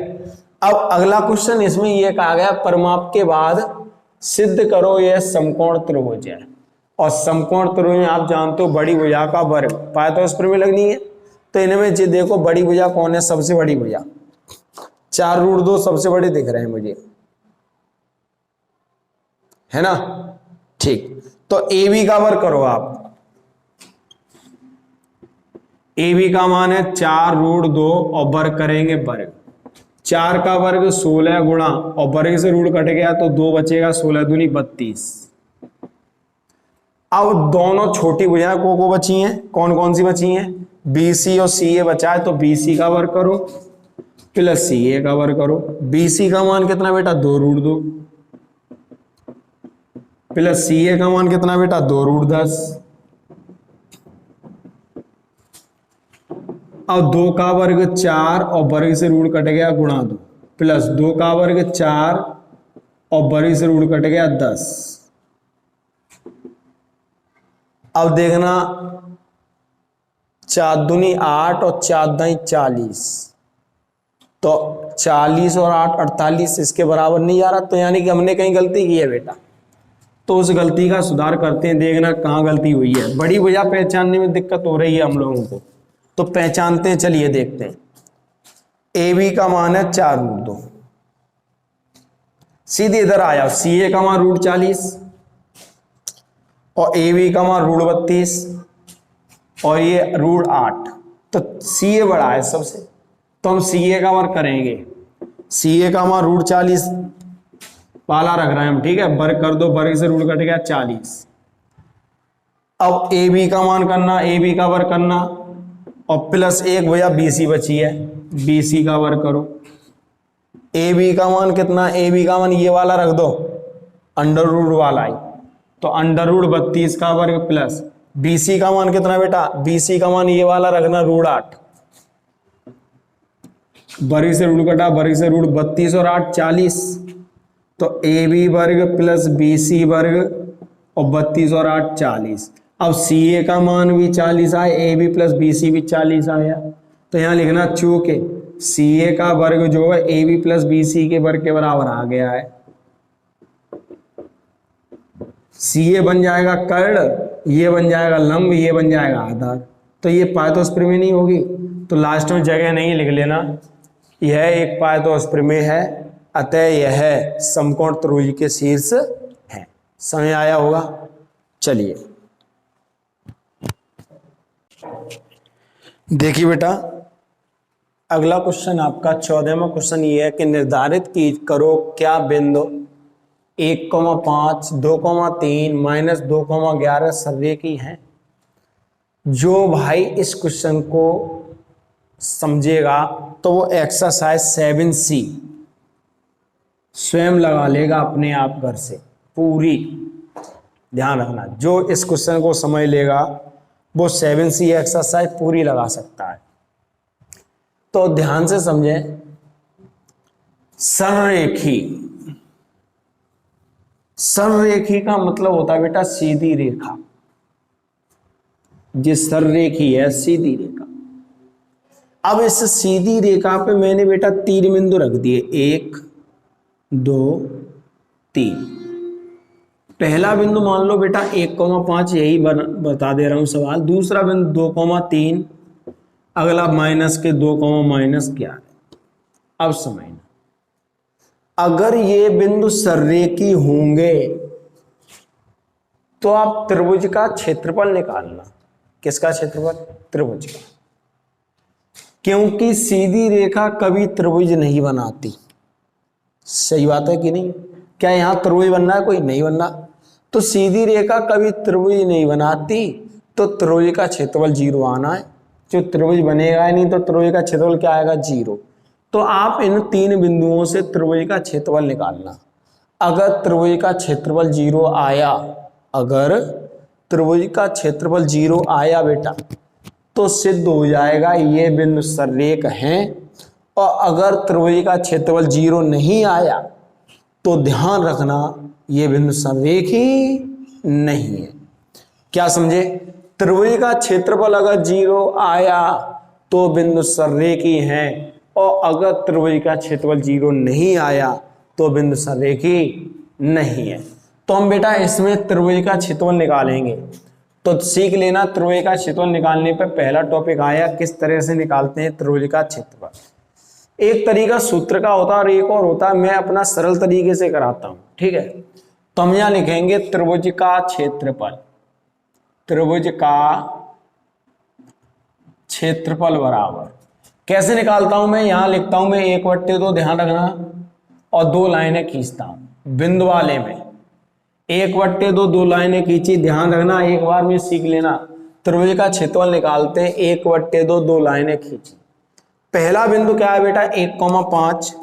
अब अगला क्वेश्चन, इसमें ये कहा गया परिमाप के बाद सिद्ध करो यह समकोण त्रिभुज है, और समकोण त्रिभुज में आप जानते हो बड़ी भुजा का वर्ग पाइथागोरस प्रमेय लगनी है, तो इनमें जी देखो बड़ी भुजा कौन है, सबसे बड़ी भुजा 4√2 सबसे बड़े दिख रहे हैं मुझे, है ना, ठीक। तो AB का वर्ग करो आप, AB का मान है 4√2 और वर्ग करेंगे वर्ग, 4 का वर्ग 16 गुणा, और वर्ग से रूट कट गया तो 2 बचेगा, 16 दूनी 32। अब दोनों छोटी भुजाएं को बची हैं, कौन कौन सी बची हैं, BC और CA बचा है, तो BC का वर्ग करो प्लस CA का वर्ग करो। BC का मान कितना बेटा 2√2 प्लस CA का मान कितना बेटा 2√10। अब 2 का वर्ग 4 और वर्ग से रूट कट गया गुणा 2, प्लस 2 का वर्ग 4 और वर्ग से रूट कट गया 10। अब देखना 4 दूनी 8 और 4 दाई 40, तो 40 और 8 48, इसके बराबर नहीं आ रहा, तो यानी कि हमने कहीं गलती की है बेटा, तो उस गलती का सुधार करते हैं, देखना कहाँ गलती हुई है। बड़ी वजह पहचानने में दिक्कत हो रही है हम लोगों को, तो पहचानते हैं, चलिए देखते हैं। AB का मान है 4√2, सीधे इधर आया, CA का मान √40 और AB का मान √32 और ये √8, तो CA बड़ा है सबसे, तो हम CA का वर्ग करेंगे। CA का मान √40 वाला रख रहे हैं हम, ठीक है, वर्ग कर दो, वर्ग से रूट कट गया 40। अब AB का मान करना, AB का वर्ग करना, और प्लस 1 भैया BC बची है, BC का वर्ग करो। AB का मान कितना, AB का मान ये वाला रख दो, √ वाला ही, तो √32 का वर्ग प्लस BC का मान कितना बेटा, BC का मान ये वाला रखना √8, वर्ग से रूट कटा, वर्ग से रूट 32 और 8 40, तो AB वर्ग प्लस BC वर्ग और 32 और 8 40। अब CA का मान भी 40 आया, AB प्लस BC भी 40 आया, तो यहाँ लिखना चूंकि CA का वर्ग जो है AB प्लस BC के वर्ग के बराबर आ गया है। CA बन जाएगा कर्ण, ये बन जाएगा लंब, ये बन जाएगा आधार, तो ये पाइथागोरस प्रमेय नहीं होगी, तो लास्ट में जगह नहीं लिख लेना, यह एक पाइथागोरस प्रमेय है, अतः यह समकोण त्रिभुज के शीर्ष है। समझ आया होगा। चलिए देखिए बेटा, अगला क्वेश्चन आपका 14वां क्वेश्चन ये है कि निर्धारित की करो क्या बिंदु 1,5, 2,3 -2,11 सर्रेखी हैं। जो भाई इस क्वेश्चन को समझेगा तो वो एक्सरसाइज 7C स्वयं लगा लेगा अपने आप घर से पूरी। ध्यान रखना, जो इस क्वेश्चन को समझ लेगा वो 7C एक्सरसाइज पूरी लगा सकता है। तो ध्यान से समझें। सररेखी, सररेखी का मतलब होता है बेटा सीधी रेखा। जिस सररेखी है सीधी रेखा। अब इस सीधी रेखा पे मैंने बेटा 3 बिंदु रख दिए, 1 2 3। पहला बिंदु मान लो बेटा 1,5, यही बता दे रहा हूं सवाल। दूसरा बिंदु 2,3, अगला माइनस के 2, -11। अब समझना, अगर ये बिंदु सररेखी होंगे तो आप त्रिभुज का क्षेत्रफल निकालना। किसका क्षेत्रफल? त्रिभुज का। क्योंकि सीधी रेखा कभी त्रिभुज नहीं बनाती। सही बात है कि नहीं? क्या यहां त्रिभुज बनना है? कोई नहीं बनना। तो सीधी रेखा कभी त्रिभुज नहीं बनाती, तो त्रिभुज का क्षेत्रफल 0 आना है। जो त्रिभुज बनेगा ही नहीं तो त्रिभुज का क्षेत्रफल क्या आएगा? 0। तो आप इन 3 बिंदुओं से त्रिभुज का क्षेत्रफल निकालना। अगर त्रिभुज का क्षेत्रफल 0 आया, अगर त्रिभुज का क्षेत्रफल 0 आया बेटा, तो सिद्ध हो जाएगा ये बिंदु सररेख हैं। और अगर त्रिभुज का क्षेत्रफल 0 नहीं आया तो ध्यान रखना ये बिंदु सररेख ही नहीं है। क्या समझे? त्रिभुज का क्षेत्रफल अगर 0 आया तो बिंदु सररेख ही है, और अगर त्रिभुज का क्षेत्रफल 0 नहीं आया तो बिंदु सररेख ही नहीं है। तो हम बेटा इसमें त्रिभुज का क्षेत्रफल निकालेंगे। तो सीख लेना, त्रिभुज का क्षेत्रफल निकालने पर पहला टॉपिक आया किस तरह से निकालते हैं त्रिभुज का क्षेत्रफल। एक तरीका सूत्र का होता है और एक और होता है मैं अपना सरल तरीके से कराता हूं। ठीक है, तो हम यहां लिखेंगे त्रिभुज का क्षेत्रफल। त्रिभुज का क्षेत्रफल बराबर कैसे निकालता हूं मैं? यहां लिखता हूं मैं 1/2, ध्यान रखना, और 2 लाइनें खींचता हूं बिंदु वाले में। 1/2 2 लाइनें खींची, ध्यान रखना, एक बार में सीख लेना। त्रिभुज का क्षेत्रफल निकालते हैं, 1/2 2 लाइनें खींची। पहला बिंदु क्या है बेटा? 1,5,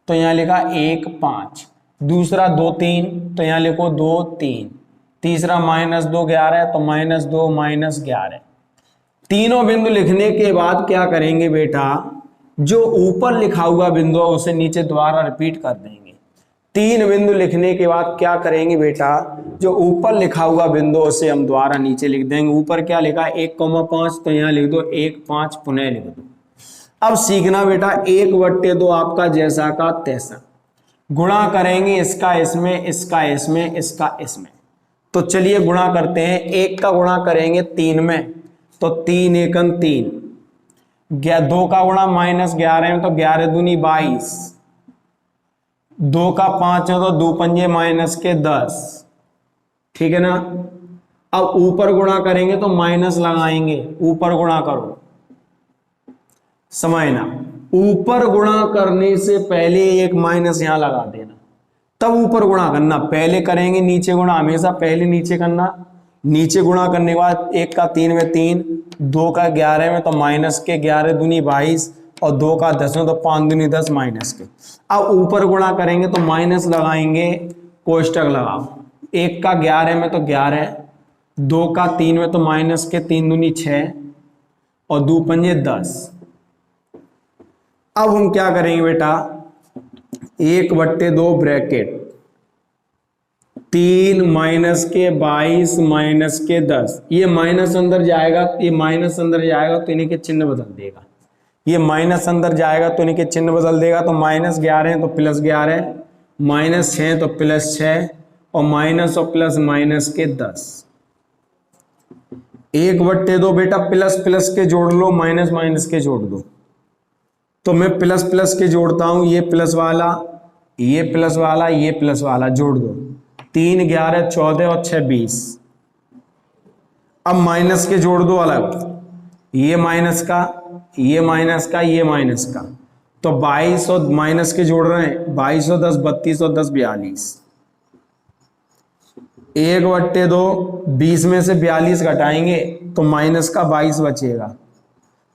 तो यहां लिखा 1 5। दूसरा 2 3, तो यहां लिखो 2 3। तीसरा -2 11, तो -2 -11। तीनों बिंदु लिखने के बाद क्या करेंगे बेटा? जो ऊपर लिखा हुआ बिंदु है उसे नीचे दोबारा रिपीट कर देंगे। 3 बिंदु लिखने के बाद क्या करेंगे बेटा? जो ऊपर लिखा हुआ बिंदु उसे हम दोबारा नीचे लिख देंगे। ऊपर क्या लिखा? 1,5, तो यहां लिख दो 1 5, पुनः लिख दो। अब सीखना बेटा, 1/2 आपका जैसा का तैसा, गुणा करेंगे इसका इसमें, इसका इसमें, इसका इसमें। तो चलिए गुणा करते हैं। 1 का गुणा करेंगे 3 में, तो 3 एकम 3। 2 का गुणा -11 में, तो 11 दूनी 22। 2 का 5 है, तो 2 पंजे -10। ठीक है ना? अब ऊपर गुणा करेंगे तो माइनस लगाएंगे। ऊपर गुणा करो, समझना। ऊपर गुणा करने से पहले एक माइनस यहां लगा देना, तब ऊपर गुणा करना। पहले करेंगे नीचे गुणा, हमेशा पहले नीचे करना। नीचे गुणा करने के बाद 1 का 3 में 3, 2 का 11 में, तो -11 दूनी 22, और 2 का 10 में, तो 5 दूनी 10 -के। अब ऊपर गुणा करेंगे तो माइनस लगाएंगे, कोष्टक लगाओ। 1 का 11 में, तो 11, 2 का 3 में, तो -3 दूनी 6, और 2 पंजे 10। अब हम क्या करेंगे बेटा? 1/2 ब्रैकेट 3 -22 -10। ये माइनस अंदर जाएगा, ये माइनस अंदर जाएगा तो इन्हीं के चिन्ह बदल देगा। ये माइनस अंदर जाएगा तो इन्हीं के चिन्ह बदल देगा। तो -11 है तो +11, -6 है तो +6, और माइनस और प्लस -10। 1/2 बेटा प्लस प्लस के जोड़ लो, माइनस माइनस के जोड़ दो। तो मैं प्लस प्लस के जोड़ता हूं, ये प्लस वाला, ये प्लस वाला, ये प्लस वाला जोड़ दो। 3 11 14 और 6 20। अब माइनस के जोड़ दो अलग, ये माइनस का, ये माइनस का, ये माइनस का। तो 22 और माइनस के जोड़ रहे हैं, 22 और 10 32 और 10 42। 1/2, 20 में से 42 घटाएंगे तो माइनस का 22 बचेगा,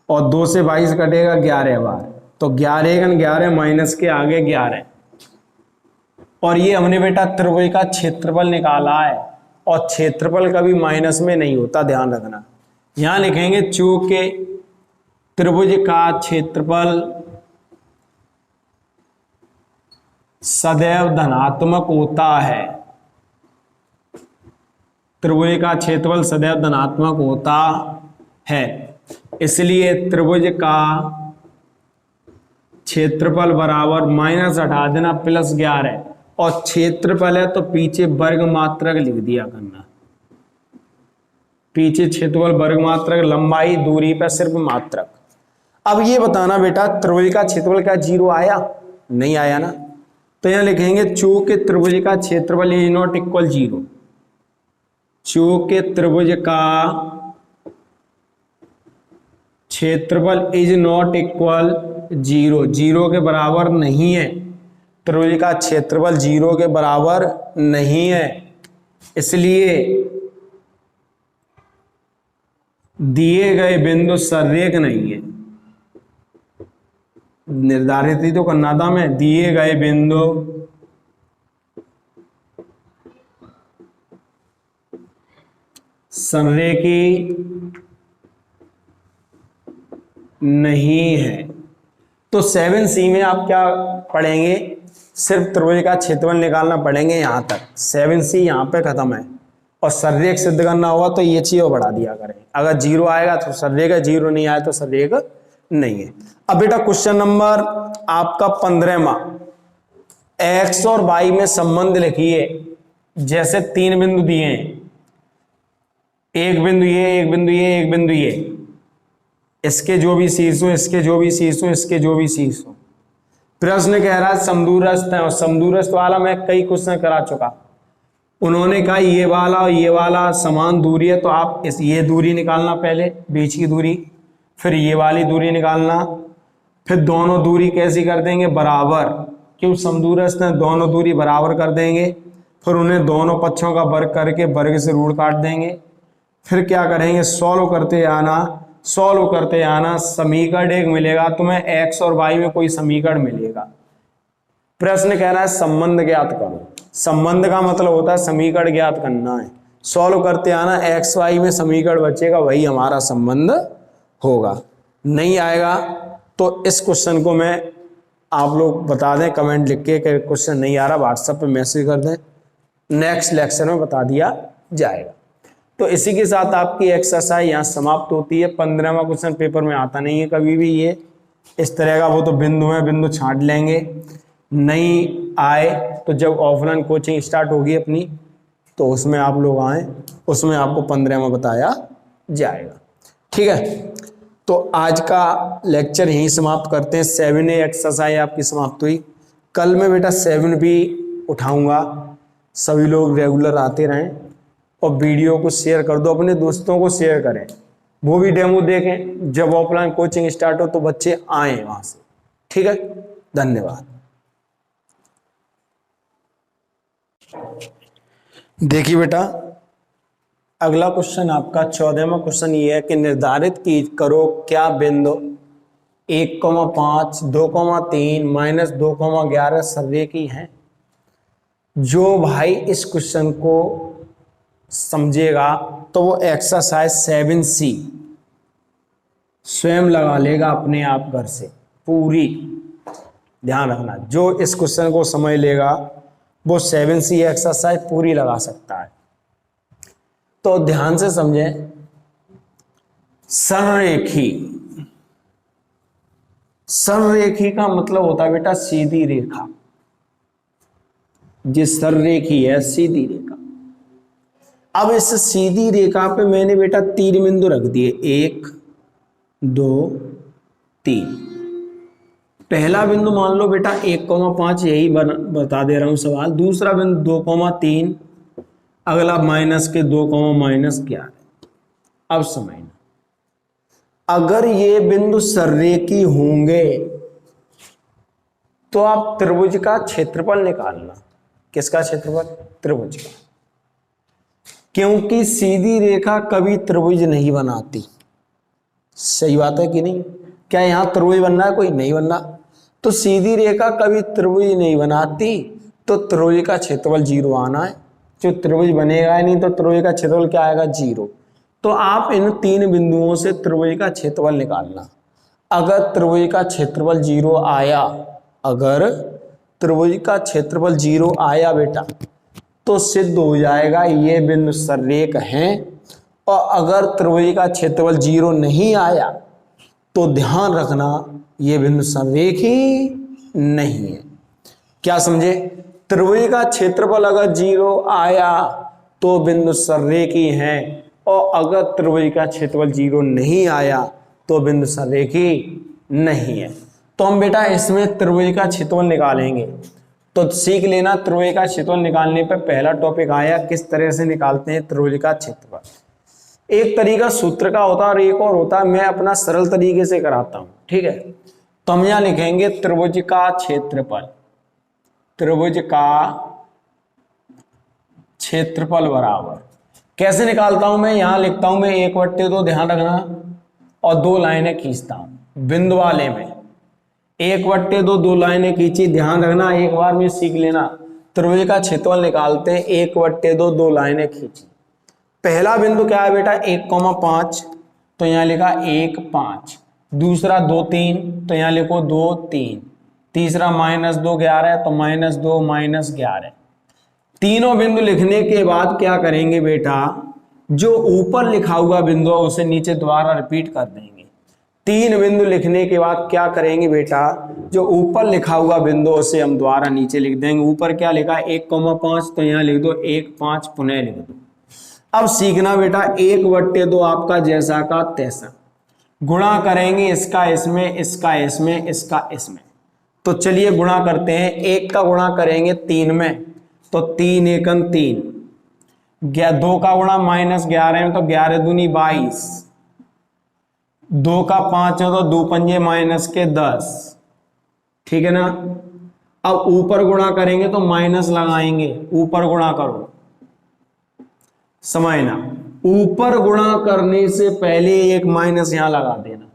और 2 से 22 कटेगा 11 बार, तो 11 × 11 माइनस के आगे 11। और ये हमने बेटा त्रिभुज का क्षेत्रफल निकाला है, और क्षेत्रफल कभी माइनस में नहीं होता, ध्यान रखना। यहां लिखेंगे चूंकि त्रिभुज का क्षेत्रफल सदैव धनात्मक होता है, त्रिभुज का क्षेत्रफल सदैव धनात्मक होता है, इसलिए त्रिभुज का क्षेत्रफल बराबर माइनस हटा देना +11, और क्षेत्रफल है तो पीछे वर्ग मात्रक लिख दिया करना, पीछे क्षेत्रफल वर्ग मात्रक, लंबाई दूरी पर सिर्फ मात्रक। अब ये बताना बेटा त्रिभुज का क्षेत्रफल क्या 0 आया? नहीं आया ना, तो यहां लिखेंगे चूंकि त्रिभुज का क्षेत्रफल इज नॉट इक्वल 0, चूंकि त्रिभुज का क्षेत्रफल इज नॉट इक्वल 0, 0 के बराबर नहीं है, त्रिभुज का क्षेत्रफल 0 के बराबर नहीं है, इसलिए दिए गए बिंदु सररेख नहीं है। निर्धारित ही तो करना था मैं, दिए गए बिंदु संरेखी नहीं है। तो 7C में आप क्या पढ़ेंगे? सिर्फ त्रिभुज का क्षेत्रफल निकालना पड़ेंगे यहां तक, 7C यहां पे खत्म है, और सररेख सिद्ध करना होगा तो ये चीज बढ़ा दिया करें, अगर 0 आएगा तो सररेख है, 0 नहीं आया तो सररेख नहीं है। अब बेटा क्वेश्चन नंबर आपका 15वां, x और y में संबंध लिखिए। जैसे 3 बिंदु दिए हैं, एक बिंदु ये, एक बिंदु ये, एक बिंदु ये, इसके जो भी शीर्ष हो, इसके जो भी शीर्ष हो, इसके जो भी शीर्ष हो। प्रश्न कह रहा है समदूरस्थ है, और समदूरस्थ वाला मैं कई क्वेश्चन करा चुका। उन्होंने कहा ये वाला और ये वाला समान दूरी है, तो आप ये दूरी निकालना पहले, बीच की दूरी, फिर ये वाली दूरी निकालना, फिर दोनों दूरी कैसी कर देंगे? बराबर, क्यों समदूरस्थ है, दोनों दूरी बराबर कर देंगे, फिर उन्हें दोनों पक्षों का वर्ग करके वर्ग से रूट काट देंगे, फिर क्या करेंगे? सॉल्व करते आना, समीकरण एक मिलेगा तुम्हें, x और y में कोई समीकरण मिलेगा। प्रश्न कह रहा है संबंध ज्ञात करो, संबंध का मतलब होता है समीकरण ज्ञात करना है। सॉल्व करते आना, x y में समीकरण बचेगा, वही हमारा संबंध होगा। नहीं आएगा तो इस क्वेश्चन को मैं आप लोग बता दें, कमेंट लिख के कि क्वेश्चन नहीं आ रहा, व्हाट्सएप पे मैसेज कर दें, नेक्स्ट लेक्चर में बता दिया जाएगा। तो इसी के साथ आपकी एक्सरसाइज यहाँ समाप्त होती है। 15वां क्वेश्चन पेपर में आता नहीं है कभी भी ये इस तरह का, वो तो बिंदु है, बिंदु छांट लेंगे। नहीं आए तो जब ऑफलाइन कोचिंग स्टार्ट होगी अपनी, तो उसमें आप लोग आए, उसमें आपको 15वां बताया जाएगा। ठीक है, तो आज का लेक्चर यहीं समाप्त करते हैं। 7A एक्सरसाइज आपकी समाप्त हुई। कल मैं बेटा 7B उठाऊंगा। सभी लोग रेगुलर आते रहें और वीडियो को शेयर कर दो, अपने दोस्तों को शेयर करें, वो भी डेमो देखें। जब ऑफलाइन कोचिंग स्टार्ट हो तो बच्चे आए वहां से। ठीक है, धन्यवाद। देखिए बेटा, अगला क्वेश्चन आपका 14वां क्वेश्चन ये है कि निर्धारित करो क्या बिंदु 1,5, 2,3, -2,11 सररेखी हैं। जो भाई इस क्वेश्चन को समझेगा तो वो एक्सरसाइज 7C स्वयं लगा लेगा अपने आप घर से पूरी। ध्यान रखना, जो इस क्वेश्चन को समझ लेगा वो 7C एक्सरसाइज पूरी लगा सकता है। तो ध्यान से समझें। संरेखी, संरेखी का मतलब होता है बेटा सीधी रेखा। जिस संरेखी है सीधी रेखा। अब इस सीधी रेखा पे मैंने बेटा 3 बिंदु रख दिए, 1, 2, 3। पहला बिंदु मान लो बेटा 1,5, यही बता दे रहा हूं सवाल। दूसरा बिंदु 2,3, अगला माइनस के 2, -11। अब समझना, अगर ये बिंदु सररेखी होंगे तो आप त्रिभुज का क्षेत्रफल निकालना। किसका क्षेत्रफल? त्रिभुज का। क्योंकि सीधी रेखा कभी त्रिभुज नहीं बनाती। सही बात है कि नहीं? क्या यहां त्रिभुज बनना है? कोई नहीं बनना। तो सीधी रेखा कभी त्रिभुज नहीं बनाती, तो त्रिभुज का क्षेत्रफल 0 आना है। जो त्रिभुज बनेगा ही नहीं तो त्रिभुज का क्षेत्रफल क्या आएगा? 0। तो आप इन 3 बिंदुओं से त्रिभुज का क्षेत्रफल निकालना। अगर त्रिभुज का क्षेत्रफल 0 आया, अगर त्रिभुज का क्षेत्रफल 0 आया बेटा, तो सिद्ध हो जाएगा ये बिंदु सररेख हैं। और अगर त्रिभुज का क्षेत्रफल 0 नहीं आया तो ध्यान रखना ये बिंदु संरेख ही नहीं है। क्या समझे? त्रिभुज का क्षेत्रफल अगर 0 आया तो बिंदु संरेख ही है, और अगर त्रिभुज का क्षेत्रफल 0 नहीं आया तो बिंदु संरेख ही नहीं है। तो हम बेटा इसमें त्रिभुज का क्षेत्रफल निकालेंगे। तो सीख लेना, त्रिभुज का क्षेत्रफल निकालने पर पहला टॉपिक आया किस तरह से निकालते हैं त्रिभुज का क्षेत्रफल। एक तरीका सूत्र का होता है और एक और होता है मैं अपना सरल तरीके से कराता हूं, ठीक है। तो हम यहां लिखेंगे त्रिभुज का क्षेत्रफल, त्रिभुज का क्षेत्रफल बराबर कैसे निकालता हूं मैं? यहां लिखता हूं मैं 1/2, ध्यान रखना, और 2 लाइनें खींचता हूं बिंदु वाले में। 1/2 2 लाइनें खींची, ध्यान रखना, एक बार में सीख लेना। त्रिभुज का क्षेत्रफल निकालते हैं, 1/2 2 लाइनें खींची। पहला बिंदु क्या है बेटा? 1,5, तो यहां लिखा 1 5। दूसरा 2 3, तो यहां लिखो 2 3। तीसरा -2 11, तो -2 -11। तीनों बिंदु लिखने के बाद क्या करेंगे बेटा? जो ऊपर लिखा हुआ बिंदु है उसे नीचे दोबारा रिपीट कर देंगे। 3 बिंदु लिखने के बाद क्या करेंगे बेटा? जो ऊपर लिखा हुआ बिंदु उसे हम दोबारा नीचे लिख देंगे। ऊपर क्या लिखा? 1,5, तो यहां लिख दो 1 5, पुनः लिख दो। अब सीखना बेटा, 1/2 आपका जैसा का तैसा, गुणा करेंगे इसका इसमें, इसका इसमें, इसका इसमें। तो चलिए गुणा करते हैं। 1 का गुणा करेंगे 3 में, तो 3 एकम 3। 2 का गुणा -11 में, तो 11 दूनी 22। 2 का 5 है तो 2 पंजे -10, ठीक है ना। अब ऊपर गुणा करेंगे तो माइनस लगाएंगे, ऊपर गुणा करो, समझना। ऊपर गुणा करने से पहले एक माइनस यहां लगा देना,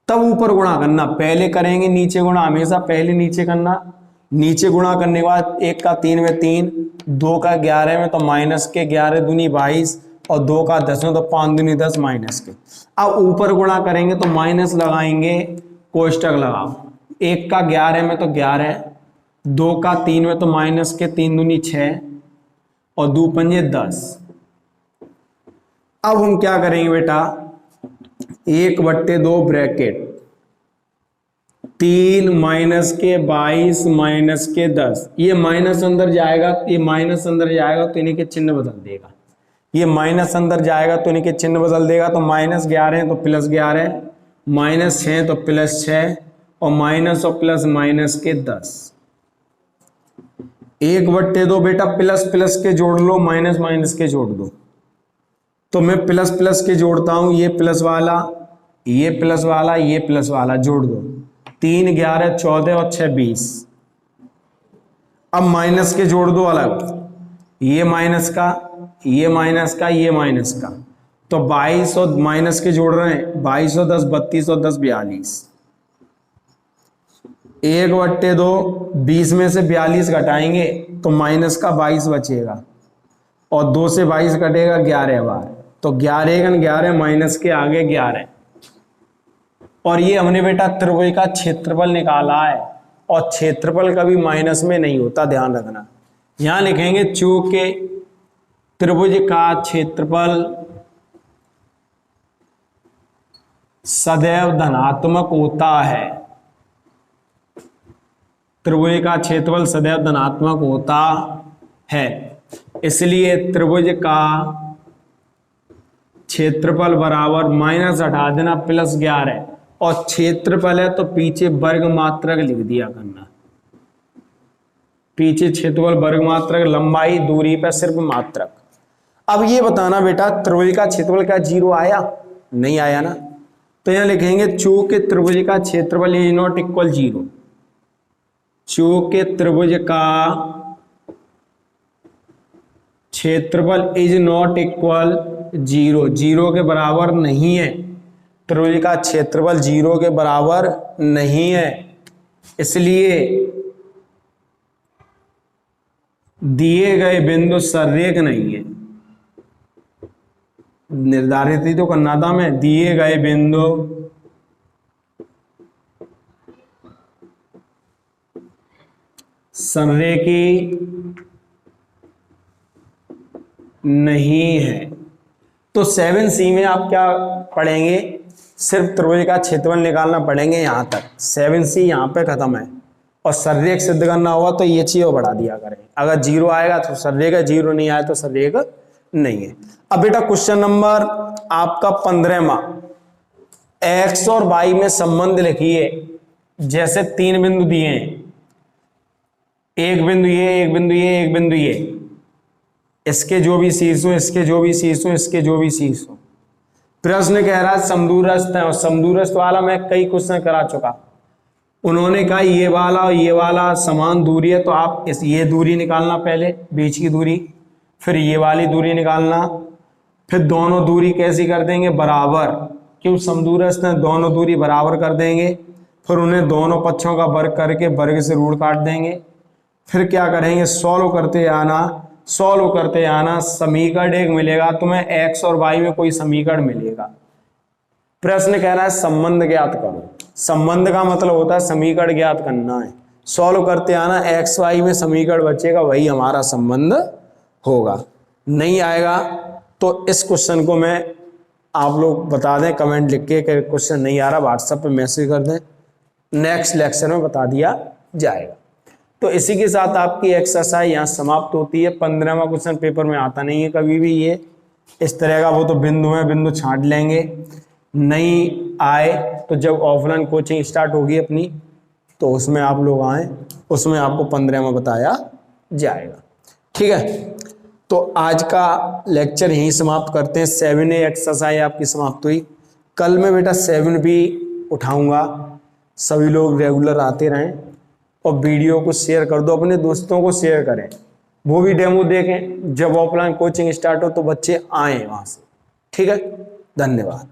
तब ऊपर गुणा करना। पहले करेंगे नीचे गुणा, हमेशा पहले नीचे करना। नीचे गुणा करने के बाद 1 का 3 में 3, 2 का 11 में, तो माइनस के 11 दूनी 22, और 2 का 10 में, तो 5 दूनी 10 माइनस के। अब ऊपर गुणा करेंगे तो माइनस लगाएंगे, कोष्टक लगाओ। 1 का 11 में तो 11, 2 का 3 में, तो माइनस के 3 दूनी 6, और 2 पंजे 10। अब हम क्या करेंगे बेटा? 1/2 ब्रैकेट 3 माइनस के 22 माइनस के 10। ये माइनस अंदर जाएगा, ये माइनस अंदर जाएगा तो इन्हीं के चिन्ह बदल देगा। ये माइनस अंदर जाएगा तो इन्हीं के चिन्ह बदल देगा। तो -11 है तो +11, -6 है तो +6, और माइनस और प्लस माइनस के 10। 1/2 बेटा प्लस प्लस के जोड़ लो, माइनस माइनस के जोड़ दो। तो मैं प्लस प्लस के जोड़ता हूं, ये प्लस वाला, ये प्लस वाला, ये प्लस वाला जोड़ दो। 3 11 14 और 6 20। अब माइनस के जोड़ दो अलग, ये माइनस का, ये माइनस का, ये माइनस का। तो 22 और माइनस के जोड़ रहे हैं, 22 और 10 32 और 10 42। 1/2 20 में से 42 घटाएंगे तो माइनस का 22 बचेगा, और 2 से 22 कटेगा 11 बार, तो 11 11 माइनस के आगे 11। और ये हमने बेटा त्रिभुज का क्षेत्रफल निकाला है, और क्षेत्रफल कभी माइनस में नहीं होता, ध्यान रखना। यहां लिखेंगे चूंकि त्रिभुज का क्षेत्रफल सदैव धनात्मक होता है, त्रिभुज का क्षेत्रफल सदैव धनात्मक होता है, इसलिए त्रिभुज का क्षेत्रफल बराबर माइनस हटा देना +11, और क्षेत्रफल है तो पीछे वर्ग मात्रक लिख दिया करना। पीछे क्षेत्रफल वर्ग मात्रक, लंबाई दूरी पर सिर्फ मात्रक। अब ये बताना बेटा त्रिभुज का क्षेत्रफल क्या 0 आया? नहीं आया ना। तो यहां लिखेंगे चूंकि त्रिभुज का क्षेत्रफल इज नॉट इक्वल 0, चूंकि त्रिभुज का क्षेत्रफल is not equal zero, zero के बराबर नहीं है। त्रिभुज का क्षेत्रफल जीरो के बराबर नहीं है, इसलिए दिए गए बिंदु सररेख नहीं है। निर्धारित ही तो करना था मैं, दिए गए बिंदु संरेखी नहीं है। तो 7C में आप क्या पढ़ेंगे, सिर्फ त्रिभुज का क्षेत्रफल निकालना पड़ेंगे यहां तक। 7C यहां पे खत्म है, और सररेख सिद्ध करना होगा तो ये चीज बढ़ा दिया करें। अगर जीरो आएगा तो सररेख है, जीरो नहीं आया तो सररेख नहीं है। अब बेटा क्वेश्चन नंबर आपका 15वां, एक्स और वाई में संबंध लिखिए। जैसे 3 बिंदु दिए हैं, एक बिंदु ये, एक बिंदु ये, एक बिंदु ये, इसके जो भी शीर्ष हो, इसके जो भी शीर्ष हो, इसके जो भी शीर्ष हो। प्रश्न कह रहा है समदूरस्थ है, और समदूरस्थ वाला मैं कई क्वेश्चन करा चुका। उन्होंने कहा ये वाला और ये वाला समान दूरी है, तो आप ये दूरी निकालना पहले, बीच की दूरी, फिर ये वाली दूरी निकालना, फिर दोनों दूरी कैसी कर देंगे, बराबर, क्यों समदूरस्थ है, दोनों दूरी बराबर कर देंगे। फिर उन्हें दोनों पक्षों का वर्ग करके वर्ग से रूट काट देंगे। फिर क्या करेंगे, सॉल्व करते आना, समीकरण एक मिलेगा तुम्हें, एक्स और वाई में कोई समीकरण मिलेगा। प्रश्न कह रहा है संबंध ज्ञात करो। संबंध का मतलब होता है समीकरण ज्ञात करना है। सॉल्व करते आना, एक्स वाई में समीकरण बचेगा, वही हमारा संबंध होगा। नहीं आएगा तो इस क्वेश्चन को मैं, आप लोग बता दें कमेंट लिख के कि क्वेश्चन नहीं आ रहा, व्हाट्सएप पे मैसेज कर दें, नेक्स्ट लेक्चर में बता दिया जाएगा। तो इसी के साथ आपकी एक्सरसाइज यहाँ समाप्त होती है। 15वां क्वेश्चन पेपर में आता नहीं है कभी भी ये इस तरह का, वो तो बिंदु है, बिंदु छांट लेंगे। नहीं आए तो जब ऑफलाइन कोचिंग स्टार्ट होगी अपनी, तो उसमें आप लोग आए, उसमें आपको 15वां बताया जाएगा। ठीक है, तो आज का लेक्चर यहीं समाप्त करते हैं। 7A एक्सरसाइज आपकी समाप्त हुई। कल मैं बेटा 7B उठाऊंगा। सभी लोग रेगुलर आते रहें, और वीडियो को शेयर कर दो, अपने दोस्तों को शेयर करें, वो भी डेमो देखें। जब ऑफलाइन कोचिंग स्टार्ट हो तो बच्चे आए वहां से। ठीक है, धन्यवाद।